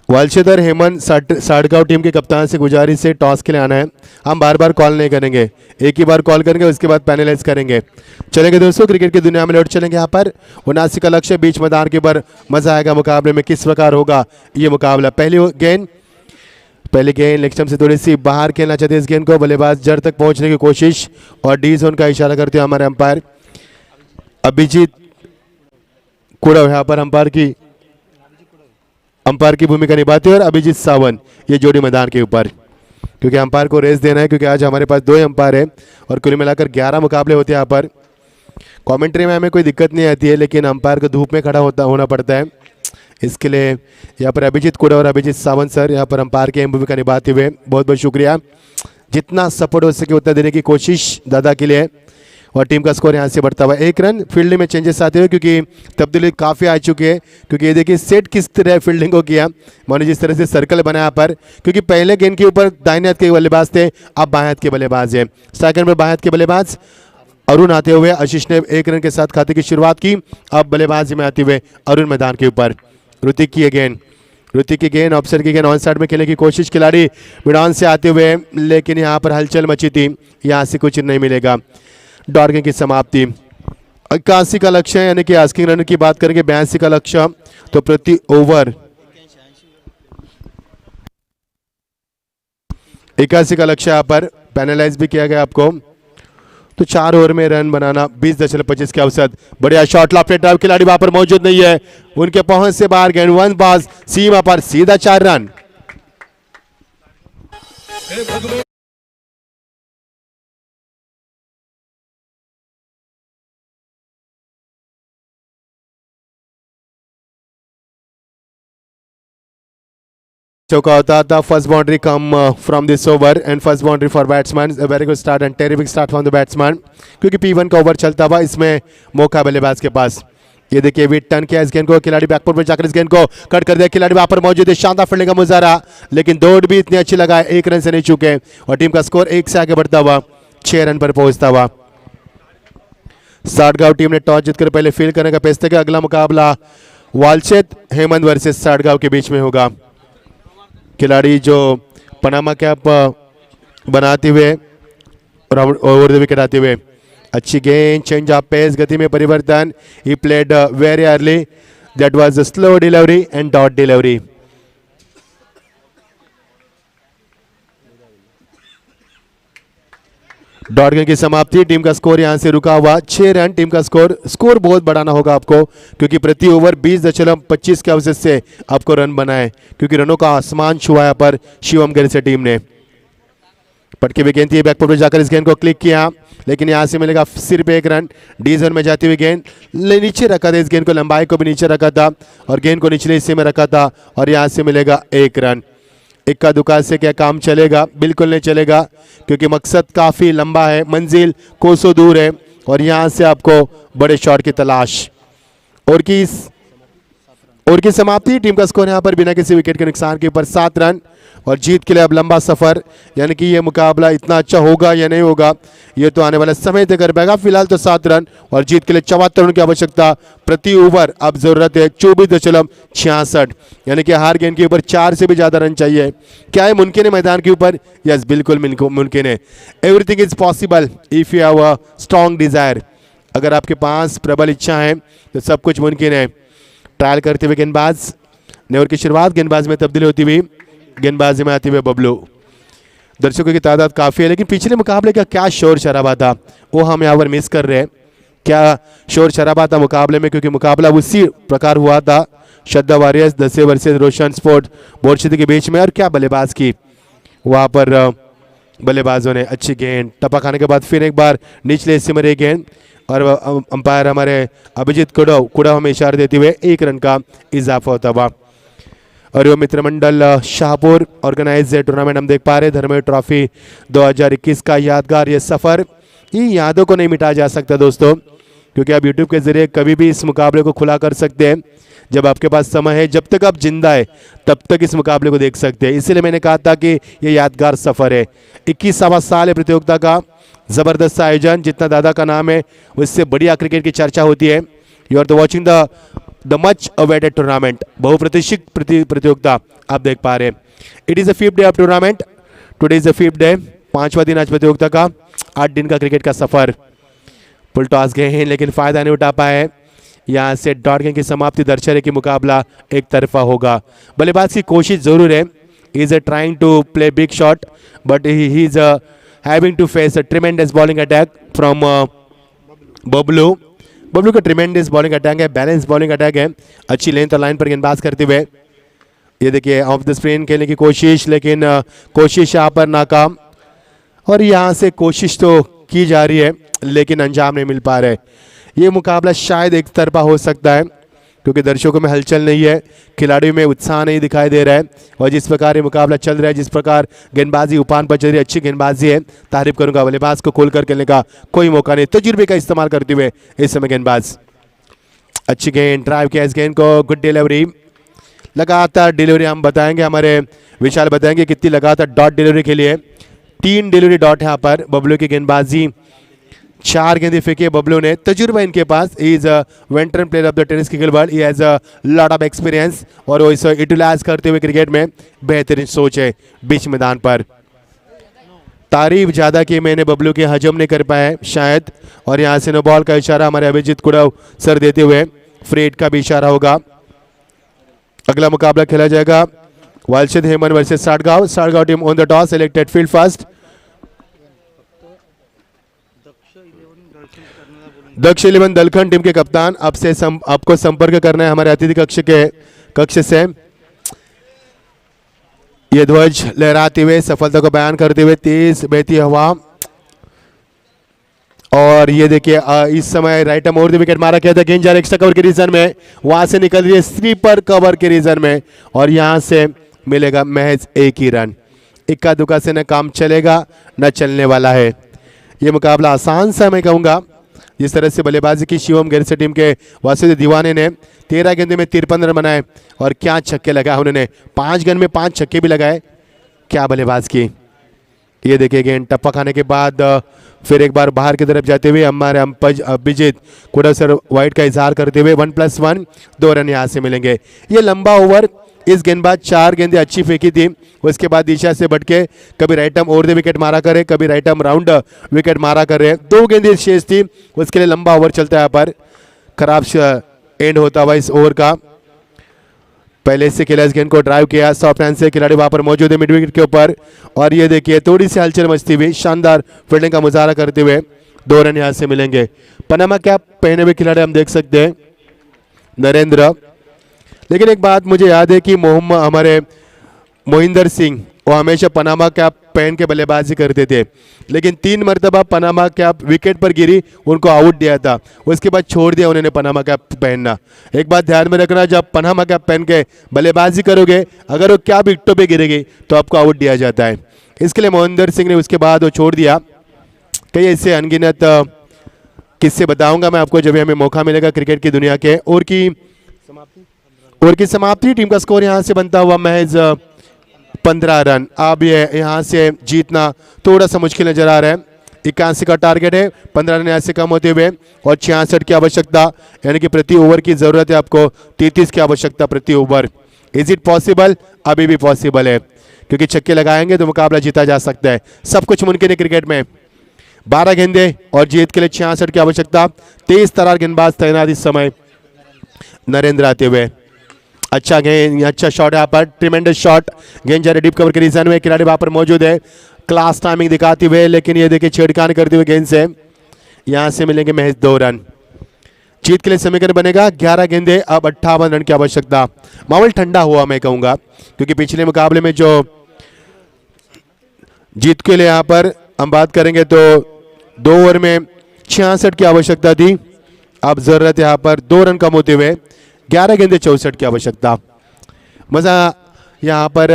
S2: वालशेदर हेमंत साड़गांव टीम के कप्तान से गुजारिश से टॉस के लिए आना है. हम बार बार कॉल नहीं करेंगे, एक ही बार कॉल करेंगे, उसके बाद पैनलाइज करेंगे. चलेंगे दोस्तों, क्रिकेट की दुनिया में लौट चलेंगे. यहाँ पर 79 का लक्ष्य बीच मैदान के ऊपर, मजा आएगा मुकाबले में. किस प्रकार होगा ये मुकाबला. पहली गेंद लेग से थोड़ी सी बाहर खेलना चाहते इस गेंद को, बल्लेबाज जड़ तक पहुंचने की कोशिश और डी जोन का इशारा करते हुए हमारे अंपायर अभिजीत कुड़व यहाँ पर अंपायर की भूमिका निभाते हैं, और अभिजीत सावंत ये जोड़ी मैदान के ऊपर, क्योंकि अंपायर को रेस देना है, क्योंकि आज हमारे पास 2 अंपायर है और कुल मिलाकर 11 मुकाबले होते हैं. यहाँ पर कमेंट्री में हमें कोई दिक्कत नहीं आती है, लेकिन अंपायर को धूप में खड़ा होना पड़ता है. इसके लिए यहाँ पर अभिजीत कुड़ा और अभिजीत सावंत सर यहाँ पर अंपायर की अहम भूमिका निभाते हुए बहुत बहुत शुक्रिया. जितना सपोर्ट हो सके उतना देने की कोशिश दादा के लिए. और टीम का स्कोर यहाँ से बढ़ता हुआ 1 रन. फील्डिंग में चेंजेस आते हुए, क्योंकि तब्दीली काफ़ी आ चुकी है, क्योंकि ये देखिए सेट किस तरह फील्डिंग को किया, मानो जिस तरह से सर्कल बनाया पर, क्योंकि पहले गेंद के ऊपर दाहिने हाथ के बल्लेबाज थे, अब बाएं हाथ के बल्लेबाज है. सेकंड में बाएं हाथ के बल्लेबाज अरुण आते हुए, आशीष ने 1 रन के साथ खाते की शुरुआत की. अब बल्लेबाजी में आते हुए अरुण मैदान के ऊपर. ऋतिक की गेंद ऑफसाइड की गेंद ऑन साइड में खेलने की कोशिश, खिलाड़ी मिडान से आते हुए, लेकिन यहाँ पर हलचल मची थी, यहाँ से कुछ नहीं मिलेगा. डॉर्गिंग की समाप्ति. 81 का लक्ष्य है, यानी कि आस्किंग रन की बात करेंगे 82 का लक्ष्य. तो प्रति ओवर 81 का लक्ष्य यहाँ पर पैनलाइज भी किया गया आपको. तो 4 ओवर में रन बनाना 20.25 के अवसर. बढ़िया शॉट, लेफ्ट ड्राइव, खिलाड़ी वहां पर मौजूद नहीं है, उनके पहुंच से बाहर गेंद, 1 पास सीमा पर सीधा 4 रन. चौका होता था. First boundary come from this over end first boundary for batsman. Very good start end terrific start from the batsman, क्योंकि P1 का ओवर चलता हुआ इसमें मौका बल्लेबाज के पास. ये देखिए विट टर्न किया इस गेंद को, खिलाड़ी बैकफुट पर जाकर इस गेंद को कट कर दिया. खिलाड़ी वहां पर मौजूद है, शानदार फील्डिंग का मुजाहरा, लेकिन दौड़ भी इतनी अच्छी लगा है, 1 रन से नहीं चुके और टीम का स्कोर 1 से आगे बढ़ता हुआ 6 रन पर पहुंचता हुआ. साटगांव टीम ने टॉस जीतकर पहले फील्ड करने का पेश किया. अगला मुकाबला वालचेत हेमंत वर्सेस साटगांव के बीच में होगा. खिलाड़ी जो पनामा कैप बनाते हुए ओवर द विकेट आते हुए. अच्छी गेंद, चेंज ऑफ पेस, गति में परिवर्तन. He played very early, that was a slow delivery end dot delivery. Dot गेंद की समाप्ति. टीम का स्कोर यहां से रुका हुआ 6 रन. टीम का स्कोर बहुत बढ़ाना होगा आपको, क्योंकि प्रति ओवर 20.25 के अवसर से आपको रन बनाए, क्योंकि रनों का आसमान छुआया पर शिवम गिर से टीम ने. पटकी हुई गेंद थी, बैकफुट पर जाकर इस गेंद को क्लिक किया, लेकिन यहां से मिलेगा सिर्फ 1 रन. डी जोन में जाती हुई गेंद नीचे रखा था, इस गेंद को लंबाई को भी नीचे रखा था और गेंद को निचले हिस्से में रखा था और यहां से मिलेगा 1 रन. इक्का दुक्का से क्या काम चलेगा? बिल्कुल नहीं चलेगा, क्योंकि मकसद काफ़ी लंबा है, मंजिल कोसों दूर है और यहाँ से आपको बड़े शॉट की तलाश. और की समाप्ति. टीम का स्कोर यहाँ पर बिना किसी विकेट के नुकसान के ऊपर 7 रन और जीत के लिए अब लंबा सफ़र. यानी कि ये मुकाबला इतना अच्छा होगा या नहीं होगा, ये तो आने वाले समय तय कर पाएगा. फिलहाल तो 7 रन और जीत के लिए 74 रन की आवश्यकता. प्रति ओवर अब जरूरत है 24.66, यानी कि हर गेंद के ऊपर 4 से भी ज़्यादा रन चाहिए. क्या है मुमकिन है मैदान के ऊपर? यस, बिल्कुल मुमकिन है. Everything is possible if you have a strong desire. अगर आपके पास प्रबल इच्छा है तो सब कुछ मुमकिन है. ट्रायल करते हुए गेंदबाज ने ओवर की शुरुआत, गेंदबाज में तब्दीली होती हुई, गेंदबाजी में आते हुए बबलू. दर्शकों की तादाद काफ़ी है, लेकिन पिछले मुकाबले का क्या शोर शराबा था वो हम यहाँ पर मिस कर रहे हैं. क्या शोर शराबा था मुकाबले में, क्योंकि मुकाबला उसी प्रकार हुआ था. Shraddha warriors 10 versus Roshan sport board के बीच में. और क्या बल्लेबाज की वहाँ पर बल्लेबाजों ने अच्छी गेंद टपा खाने के बाद फिर एक बार निचले हिस्से में रही गेंद और अंपायर हमारे अभिजीत कुड़व हमें इशारा देते हुए 1 रन का इजाफा होता हुआ. और यो मित्र मंडल शाहपुर ऑर्गेनाइज टूर्नामेंट हम देख पा रहे हैं. धर्मेंद्र ट्रॉफी 2021 का यादगार ये सफ़र. इन यादों को नहीं मिटाया जा सकता दोस्तों, क्योंकि आप यूट्यूब के ज़रिए कभी भी इस मुकाबले को खुला कर सकते हैं. जब आपके पास समय है, जब तक आप जिंदा है तब तक इस मुकाबले को देख सकते हैं. इसलिए मैंने कहा था कि ये यादगार सफ़र है. 21वां साल है प्रतियोगिता का. ज़बरदस्त आयोजन. जितना दादा का नाम है उससे बढ़िया क्रिकेट की चर्चा होती है. You are watching the much awaited tournament. बहुप्रतीक्षित प्रतियोगिता आप देख पा रहे हैं. It is the 5th day of tournament. Today is the 5th day. 5वां दिन आज प्रतियोगिता का. 8 दिन का क्रिकेट का सफ़र. फुल टॉस गए हैं लेकिन फ़ायदा नहीं उठा पाए. यहाँ से डॉट गेंद की समाप्ति दर्शा है कि मुकाबला एक तरफा होगा. बल्लेबाज की कोशिश ज़रूर है. He is trying to play big shot, but he is having to face a tremendous bowling attack from Bablu. Bablu का ट्रिमेंडस बॉलिंग अटैक है, बैलेंस बॉलिंग अटैक है. अच्छी लेंथ और लाइन पर गेंदबाज करते हुए ये देखिए ऑफ द स्पिन खेलने की कोशिश, लेकिन कोशिश यहाँ पर नाकाम. और यहाँ से कोशिश तो की जा रही है लेकिन अंजाम नहीं मिल पा रहे. ये मुकाबला शायद एक तरफा हो सकता है, क्योंकि दर्शकों में हलचल नहीं है, खिलाड़ियों में उत्साह नहीं दिखाई दे रहा है. और जिस प्रकार ये मुकाबला चल रहा है, जिस प्रकार गेंदबाजी उपान पर चल रही है, अच्छी गेंदबाजी है, तारीफ करूंगा. बल्लेबाज को खोलकर खेलने का कोई मौका नहीं. तजुर्बे का इस्तेमाल करते हुए इस समय गेंदबाज. अच्छी गेंद, ड्राइव किया इस गेंद को. गुड डिलीवरी, लगातार डिलीवरी. हम बताएंगे, हमारे विशाल बताएंगे कितनी लगातार डॉट डिलीवरी के लिए. 3 डिलीवरी डॉट यहाँ पर. बबलू की गेंदबाजी, 4 गेंदें फेंकी बबलू ने. तजुर्बा इनके pass. He is a veteran player of the tennis cricket world. He has a lot of experience और वो इसे यूटिलाइज करते हुए क्रिकेट में बेहतरीन सोच है बीच मैदान पर. तारीफ ज़्यादा की मैंने बबलू की हजम नहीं कर पाया शायद. और यहाँ से नो बॉल का इशारा हमारे अभिजीत कुड़व सर देते हुए फ्रेड का भी इशारा होगा. अगला मुकाबला खेला जाएगा Walchand Heman versus Satgaon. Satgaon team on the toss, selected field first. Daksh 11 Dalkhand team के कप्तान अब से आपको संपर्क करना है हमारे अतिथि कक्ष से. ये ध्वज लहराते हुए सफलता को बयान करते हुए तेज बहती हवा. और ये देखिए इस समय right arm over the wicket मारा गया था. गेंद जा रहा है एक्स्ट्रा कवर के रीजन में, वहां से निकल रही है स्लीपर कवर के रीजन में और यहां से मिलेगा महज 1 ही रन। इक्का दुक्का से न काम चलेगा न चलने वाला है। ये मुकाबला आसान सा मैं कहूँगा। जिस तरह से बल्लेबाजी की शिवम गिरसे टीम के वासिद दीवाने ने 13 गेंदों में 53 रन बनाए और क्या छक्के लगाए उन्होंने, 5 गेंद में 5 छक्के भी लगाए। क्या बल्लेबाज की। ये देखिए गेंद टप्पा खाने के बाद फिर एक बार बाहर की तरफ जाते हुए हमारे अंपज अभिजीत कुड़ा सर वाइट का इजहार करते हुए 1+1 2 रन यहाँ से मिलेंगे। ये लंबा ओवर, इस गेंदबाज 4 गेंदें अच्छी फेंकी थी, उसके बाद दिशा से बढ़ के कभी right arm over the wicket मारा करे, कभी राइट आर्म राउंड विकेट मारा करे। 2 गेंदें शेष थी, उसके लिए लंबा ओवर चलता है। यहाँ पर खराब एंड होता हुआ इस ओवर का। पहले से खेला इस गेंद को ड्राइव किया, सॉफ्ट हैंड से खिलाड़ी वहां पर मौजूद है मिड विकेट के ऊपर और ये देखिए थोड़ी सी हलचल मचती हुई शानदार फील्डिंग का मुजाहरा करते हुए 2 रन यहाँ से मिलेंगे। पनामा कैप पहने हुए खिलाड़ी हम देख सकते हैं नरेंद्र। लेकिन एक बात मुझे याद है कि हमारे मोहिंदर सिंह वो हमेशा पनामा कैप पहन के बल्लेबाजी करते थे, लेकिन 3 मरतबा पनामा कैप विकेट पर गिरी, उनको आउट दिया था, उसके बाद छोड़ दिया उन्होंने पनामा कैप पहनना। एक बात ध्यान में रखना, जब पनामा कैप पहन के बल्लेबाजी करोगे अगर वो क्या विकेटों पे गिरेगी तो आपको आउट दिया जाता है। इसके लिए मोहिंदर सिंह ने उसके बाद वो छोड़ दिया। कई ऐसे अनगिनत किस्से बताऊंगा मैं आपको जब हमें मौका मिलेगा क्रिकेट की दुनिया के। और की समाप्ति टीम का स्कोर यहाँ से बनता हुआ महज 15 रन। अब ये यहाँ से जीतना थोड़ा सा मुश्किल नजर आ रहा है। 81 का टारगेट है, 15 रन यहाँ से कम होते हुए और 66 की आवश्यकता, यानी कि प्रति ओवर की जरूरत है आपको 33 की आवश्यकता प्रति ओवर। Is it possible? अभी भी पॉसिबल है, क्योंकि छक्के लगाएंगे तो मुकाबला जीता जा सकता है। सब कुछ मुमकिन है क्रिकेट में। 12 गेंदे और जीत के लिए 66 की आवश्यकता। 23 तरार गेंदबाज तैनात इस समय नरेंद्र आते हुए। अच्छा गेंद, अच्छा शॉट यहाँ पर, ट्रिमेंडस शॉट। गेंद जा रही डीप कवर के रीजन में, खिलाड़ी वहां पर मौजूद है क्लास टाइमिंग दिखाते हुए, लेकिन ये देखिए छेड़खानी करते हुए गेंद से यहाँ से मिलेंगे महज 2 रन। जीत के लिए समीकरण बनेगा 11 गेंदे, अब 58 रन की आवश्यकता। माहौल ठंडा हुआ मैं कहूँगा, क्योंकि पिछले मुकाबले में जो जीत के लिए यहाँ पर हम बात करेंगे तो 2 ओवर में 66 की आवश्यकता थी, अब जरूरत यहाँ पर 2 रन कम होते हुए 11 गेंदे 64 की आवश्यकता। मज़ा यहाँ पर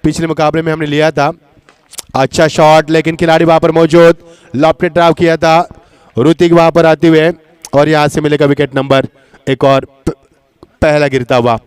S2: पिछले मुकाबले में हमने लिया था। अच्छा शॉट, लेकिन खिलाड़ी वहां पर मौजूद, लॉफ्टेड ड्राइव किया था ऋतिक वहां पर आते हुए और यहाँ से मिलेगा विकेट नंबर एक और पहला गिरता हुआ।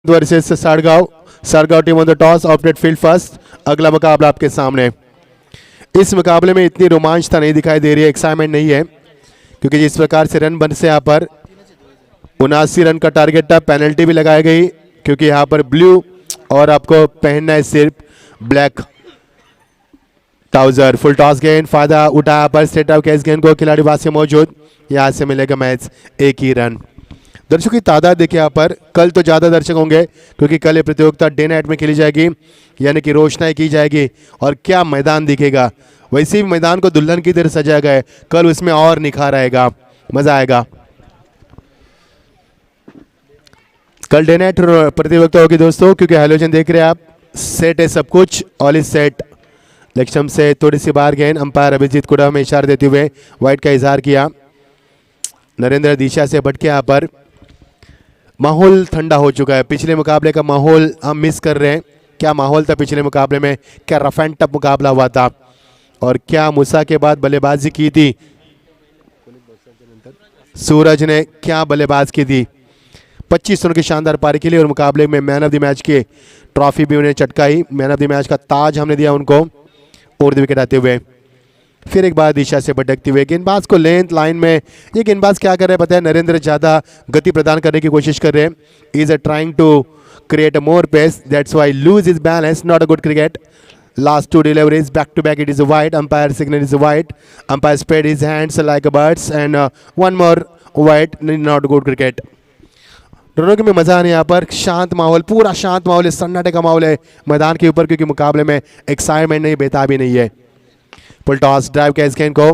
S2: Versus Sadgaon team on the toss, opted field first. अगला मुकाबला आपके सामने। इस मुकाबले में इतनी रोमांचता नहीं दिखाई दे रही है, एक्साइटमेंट नहीं है, क्योंकि जिस प्रकार से रन बन से यहाँ पर 79 रन का टारगेट था। पेनल्टी भी लगाई गई क्योंकि यहाँ पर ब्लू और आपको पहनना है सिर्फ ब्लैक ट्राउजर। फुल टॉस गेंद, फायदा उठाया पर स्ट्रेट आउट कैच गेंद को खिलाड़ी वहां से मौजूद, यहाँ से मिलेगा मैच 1 ही रन। दर्शकों की तादाद देखिए यहाँ पर, कल तो ज़्यादा दर्शक होंगे क्योंकि कल ये प्रतियोगिता डे नाइट में खेली जाएगी, यानी कि रोशनाई की जाएगी और क्या मैदान दिखेगा। वैसे भी मैदान को दुल्हन की तरह सजाया गया है, कल उसमें और निखार आएगा, मज़ा आएगा। कल डे नाइट प्रतियोगिता होगी दोस्तों, क्योंकि हेलोजन देख रहे हैं आप, सेट है सब कुछ, ऑल इज सेट। लक्ष्यम से थोड़ी सी बाहर गेंद, अंपायर अभिजीत कुड़ा में इशारा देते हुए वाइट का इजहार किया। नरेंद्र दिशा से भटके यहाँ पर। माहौल ठंडा हो चुका है, पिछले मुकाबले का माहौल हम मिस कर रहे हैं। क्या माहौल था पिछले मुकाबले में, क्या रफ एंड टफ मुकाबला हुआ था और क्या मूसा के बाद बल्लेबाजी की थी सूरज ने, क्या बल्लेबाज की थी। 25 रनों की शानदार पारी के लिए और मुकाबले में मैन ऑफ द मैच की ट्रॉफी भी उन्हें चटकाई, मैन ऑफ द मैच का ताज हमने दिया उनको और विकेट आते हुए। फिर एक बार दिशा से भटकते हुए गेंदबाज को लेंथ लाइन में, ये गेंदबाज क्या कर रहे हैं पता है, नरेंद्र ज़्यादा गति प्रदान करने की कोशिश कर रहे हैं। Is trying to create a more pace, that's why lose his balance, not a good cricket. Last 2 deliveries back to back, it is a wide, umpire signal is wide, umpire spread his hands like a birds and one more wide, not good cricket. दोनों के में मज़ा नहीं, यहाँ पर शांत माहौल, पूरा शांत माहौल है, सन्नाटे का माहौल है मैदान के ऊपर, क्योंकि मुकाबले में एक्साइटमेंट नहीं, बेताबी नहीं है। फुल टॉस ड्राइव कैच गेंद को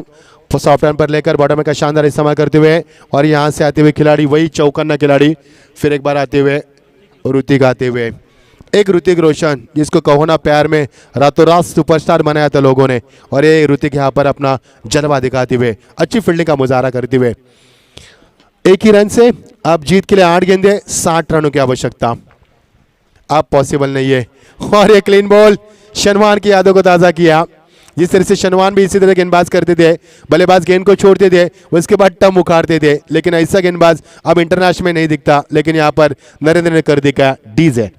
S2: सॉफ्ट हैंड पर लेकर बॉटम का शानदार इस्तेमाल करते हुए और यहाँ से आते हुए खिलाड़ी वही चौकन्ना खिलाड़ी, फिर एक बार आते हुए ऋतिक आते हुए, एक ऋतिक रोशन जिसको कहो ना प्यार में रातों रात सुपरस्टार बनाया था लोगों ने, और ये ऋतिक यहाँ पर अपना जलवा दिखाते हुए अच्छी फील्डिंग का मुजाहरा करते हुए एक ही रन से अब जीत के लिए 8 गेंदे 60 रनों की आवश्यकता अब पॉसिबल नहीं है। और ये क्लीन बॉल शनवान की यादों को ताज़ा किया, जिस तरह से शनवान भी इसी तरह गेंदबाज करते थे, बल्लेबाज गेंद को छोड़ते थे उसके बाद टम उखाड़ते थे, लेकिन ऐसा गेंदबाज अब इंटरनेशनल में नहीं दिखता, लेकिन यहाँ पर नरेंद्र ने कर दिया डीजे।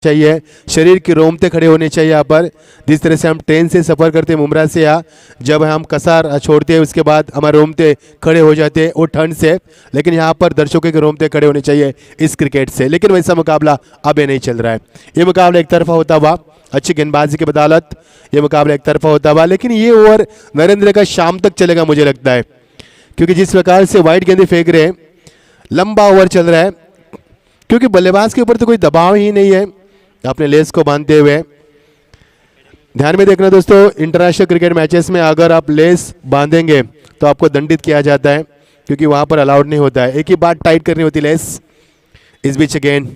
S2: चाहिए, शरीर की रोमते खड़े होने चाहिए यहाँ पर। जिस तरह से हम ट्रेन से सफ़र करते हैं मुमरा से, या जब हम कसार छोड़ते हैं उसके बाद हमारे रोमते खड़े हो जाते हैं वो ठंड से, लेकिन यहाँ पर दर्शकों के रोमते खड़े होने चाहिए इस क्रिकेट से। लेकिन वैसा मुकाबला अब ये नहीं चल रहा है, ये मुकाबला एक तरफा होता हुआ अच्छी गेंदबाजी की बदौलत ये मुकाबला एक तरफा होता हुआ। लेकिन ये ओवर नरेंद्र का शाम तक चलेगा मुझे लगता है, क्योंकि जिस प्रकार से वाइट गेंदे फेंक रहे हैं, लंबा ओवर चल रहा है, क्योंकि बल्लेबाज के ऊपर तो कोई दबाव ही नहीं है अपने लेस को बांधते हुए। ध्यान में देखना दोस्तों, इंटरनेशनल क्रिकेट मैचेस में अगर आप लेस बांधेंगे तो आपको दंडित किया जाता है, क्योंकि वहां पर अलाउड नहीं होता है, एक ही बार टाइट करनी होती लेस। इस बीच गेंद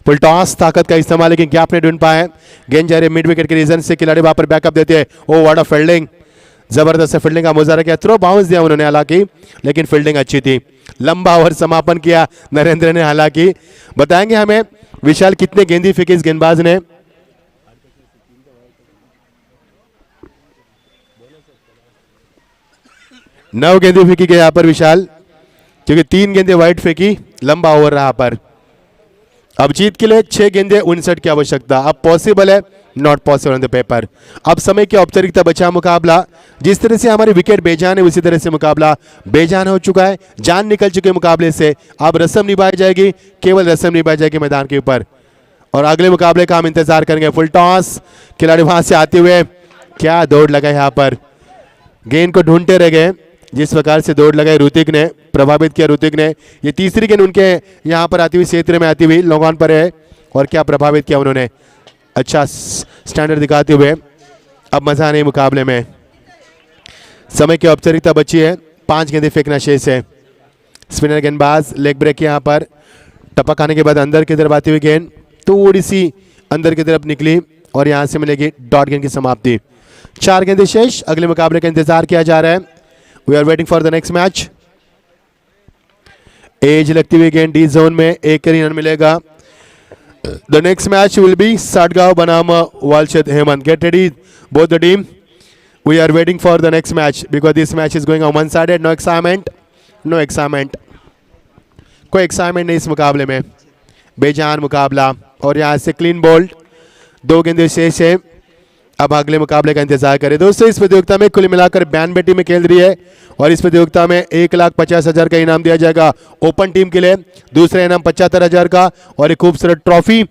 S2: फुल टॉस, ताकत का इस्तेमाल, लेकिन गैप नहीं ढूंढ पाए, गेंद जा रही मिड विकेट के रीजन से, खिलाड़ी वहां पर बैकअप देते हैं। ओ व्हाट अ फील्डिंग, जबरदस्त फील्डिंग का मुजाहरा किया, थ्रो बाउंस दिया उन्होंने हालांकि, लेकिन फील्डिंग अच्छी थी। लंबा ओवर समापन किया नरेंद्र ने हालांकि। बताएंगे हमें विशाल कितने गेंदी फेंके इस गेंदबाज ने? नौ गेंदे फेंकी गई यहाँ पर विशाल, क्योंकि 3 गेंदे वाइट फेंकी, लंबा ओवर रहा पर। अब जीत के लिए 6 गेंदे 59 की आवश्यकता अब पॉसिबल है, not possible on the paper. अब समय की औपचारिकता बचा मुकाबला, जिस तरह से हमारी विकेट बेजान है उसी तरह से मुकाबला बेजान हो चुका है, जान निकल चुके मुकाबले से। अब रस्म निभाई जाएगी, केवल रस्म निभाई जाएगी मैदान के ऊपर, और अगले मुकाबले का हम इंतजार करेंगे। फुल टॉस, खिलाड़ी वहां से आते हुए क्या दौड़ लगाई यहाँ पर, गेंद को ढूंढते रह गए, जिस प्रकार से दौड़ लगाई ऋतिक ने, प्रभावित किया ऋतिक ने। ये तीसरी गेंद उनके यहाँ पर आती हुई क्षेत्र में आती हुई लॉन्ग ऑन पर है, और क्या प्रभावित किया उन्होंने, अच्छा स्टैंडर्ड दिखाते हुए। अब मजा नहीं मुकाबले में, समय की औपचारिकता बची है, 5 गेंदे फेंकना शेष है। स्पिनर गेंदबाज लेग ब्रेक यहाँ पर, टपक आने के बाद अंदर की तरफ आती हुई गेंद थोड़ी सी अंदर की तरफ निकली, और यहाँ से मिलेगी डॉट गेंद की समाप्ति। 4 गेंदे शेष, अगले मुकाबले का इंतजार किया जा रहा है। We are waiting for the next match. Edge लगती हुई गेंद डी जोन में, 1 रन मिलेगा। The next match will be Sadgaon बनाम Walchad Hemant. Get ready, both the team. We are waiting for the next match because this match is going on one-sided. No excitement, no excitement. कोई excitement नहीं इस मुकाबले में, बेजान मुकाबला। और यहाँ से clean bowled, 2 गेंदे शेष है। अब अगले मुकाबले का इंतजार करें दोस्तों। इस प्रतियोगिता में कुल मिलाकर 92 टीमें खेल रही है, और इस प्रतियोगिता में 1,50,000 का इनाम दिया जाएगा ओपन टीम के लिए, दूसरा इनाम 75,000 का और एक खूबसूरत ट्रॉफी।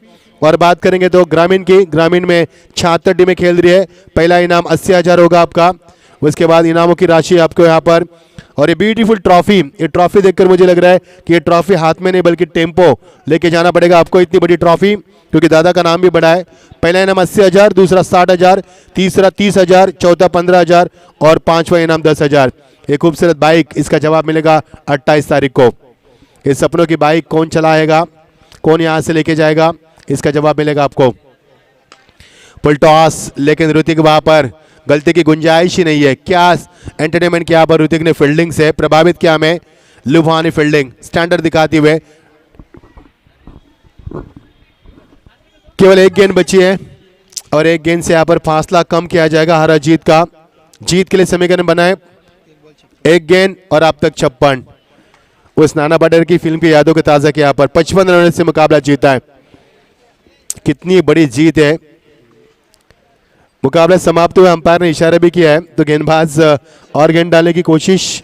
S2: और बात करेंगे तो ग्रामीण की, ग्रामीण में 76 टीमें खेल रही है, पहला इनाम 80,000 होगा आपका, उसके बाद इनामों की राशि आपको यहाँ पर, और ये ब्यूटीफुल ट्रॉफी। ये ट्रॉफी देखकर मुझे लग रहा है कि ये ट्रॉफी हाथ में नहीं बल्कि टेम्पो लेके जाना पड़ेगा आपको, इतनी बड़ी ट्रॉफी, क्योंकि दादा का नाम भी बड़ा है। पहला इनाम 80,000, दूसरा 60,000, तीसरा 30,000, चौथा 15,000 और 5वां इनाम 10,000। एक खूबसूरत बाइक, इसका जवाब मिलेगा 28 तारीख को। इस सपनों की बाइक कौन चलाएगा, कौन यहाँ से लेके जाएगा, इसका जवाब मिलेगा आपको। फुल टॉस, लेकिन ऋतिक वहां पर गलती की गुंजाइश ही नहीं है। क्या एंटरटेनमेंट किया पर ऋतिक ने फील्डिंग से प्रभावित किया, हमें लुभानी फील्डिंग स्टैंडर्ड दिखाते हुए। केवल 1 गेंद बची है, और 1 गेंद से यहाँ पर फासला कम किया जाएगा हारा जीत का। जीत के लिए समीकरण बनाए, 1 गेंद और अब तक 56। उस नाना पाटेकर की फिल्म की यादों को ताज़ा किया, पर 55 रनों से मुकाबला जीता है। कितनी बड़ी जीत है। मुकाबला समाप्त हुआ, अंपायर ने इशारा भी किया है, तो गेंदबाज और गेंद डालने की कोशिश।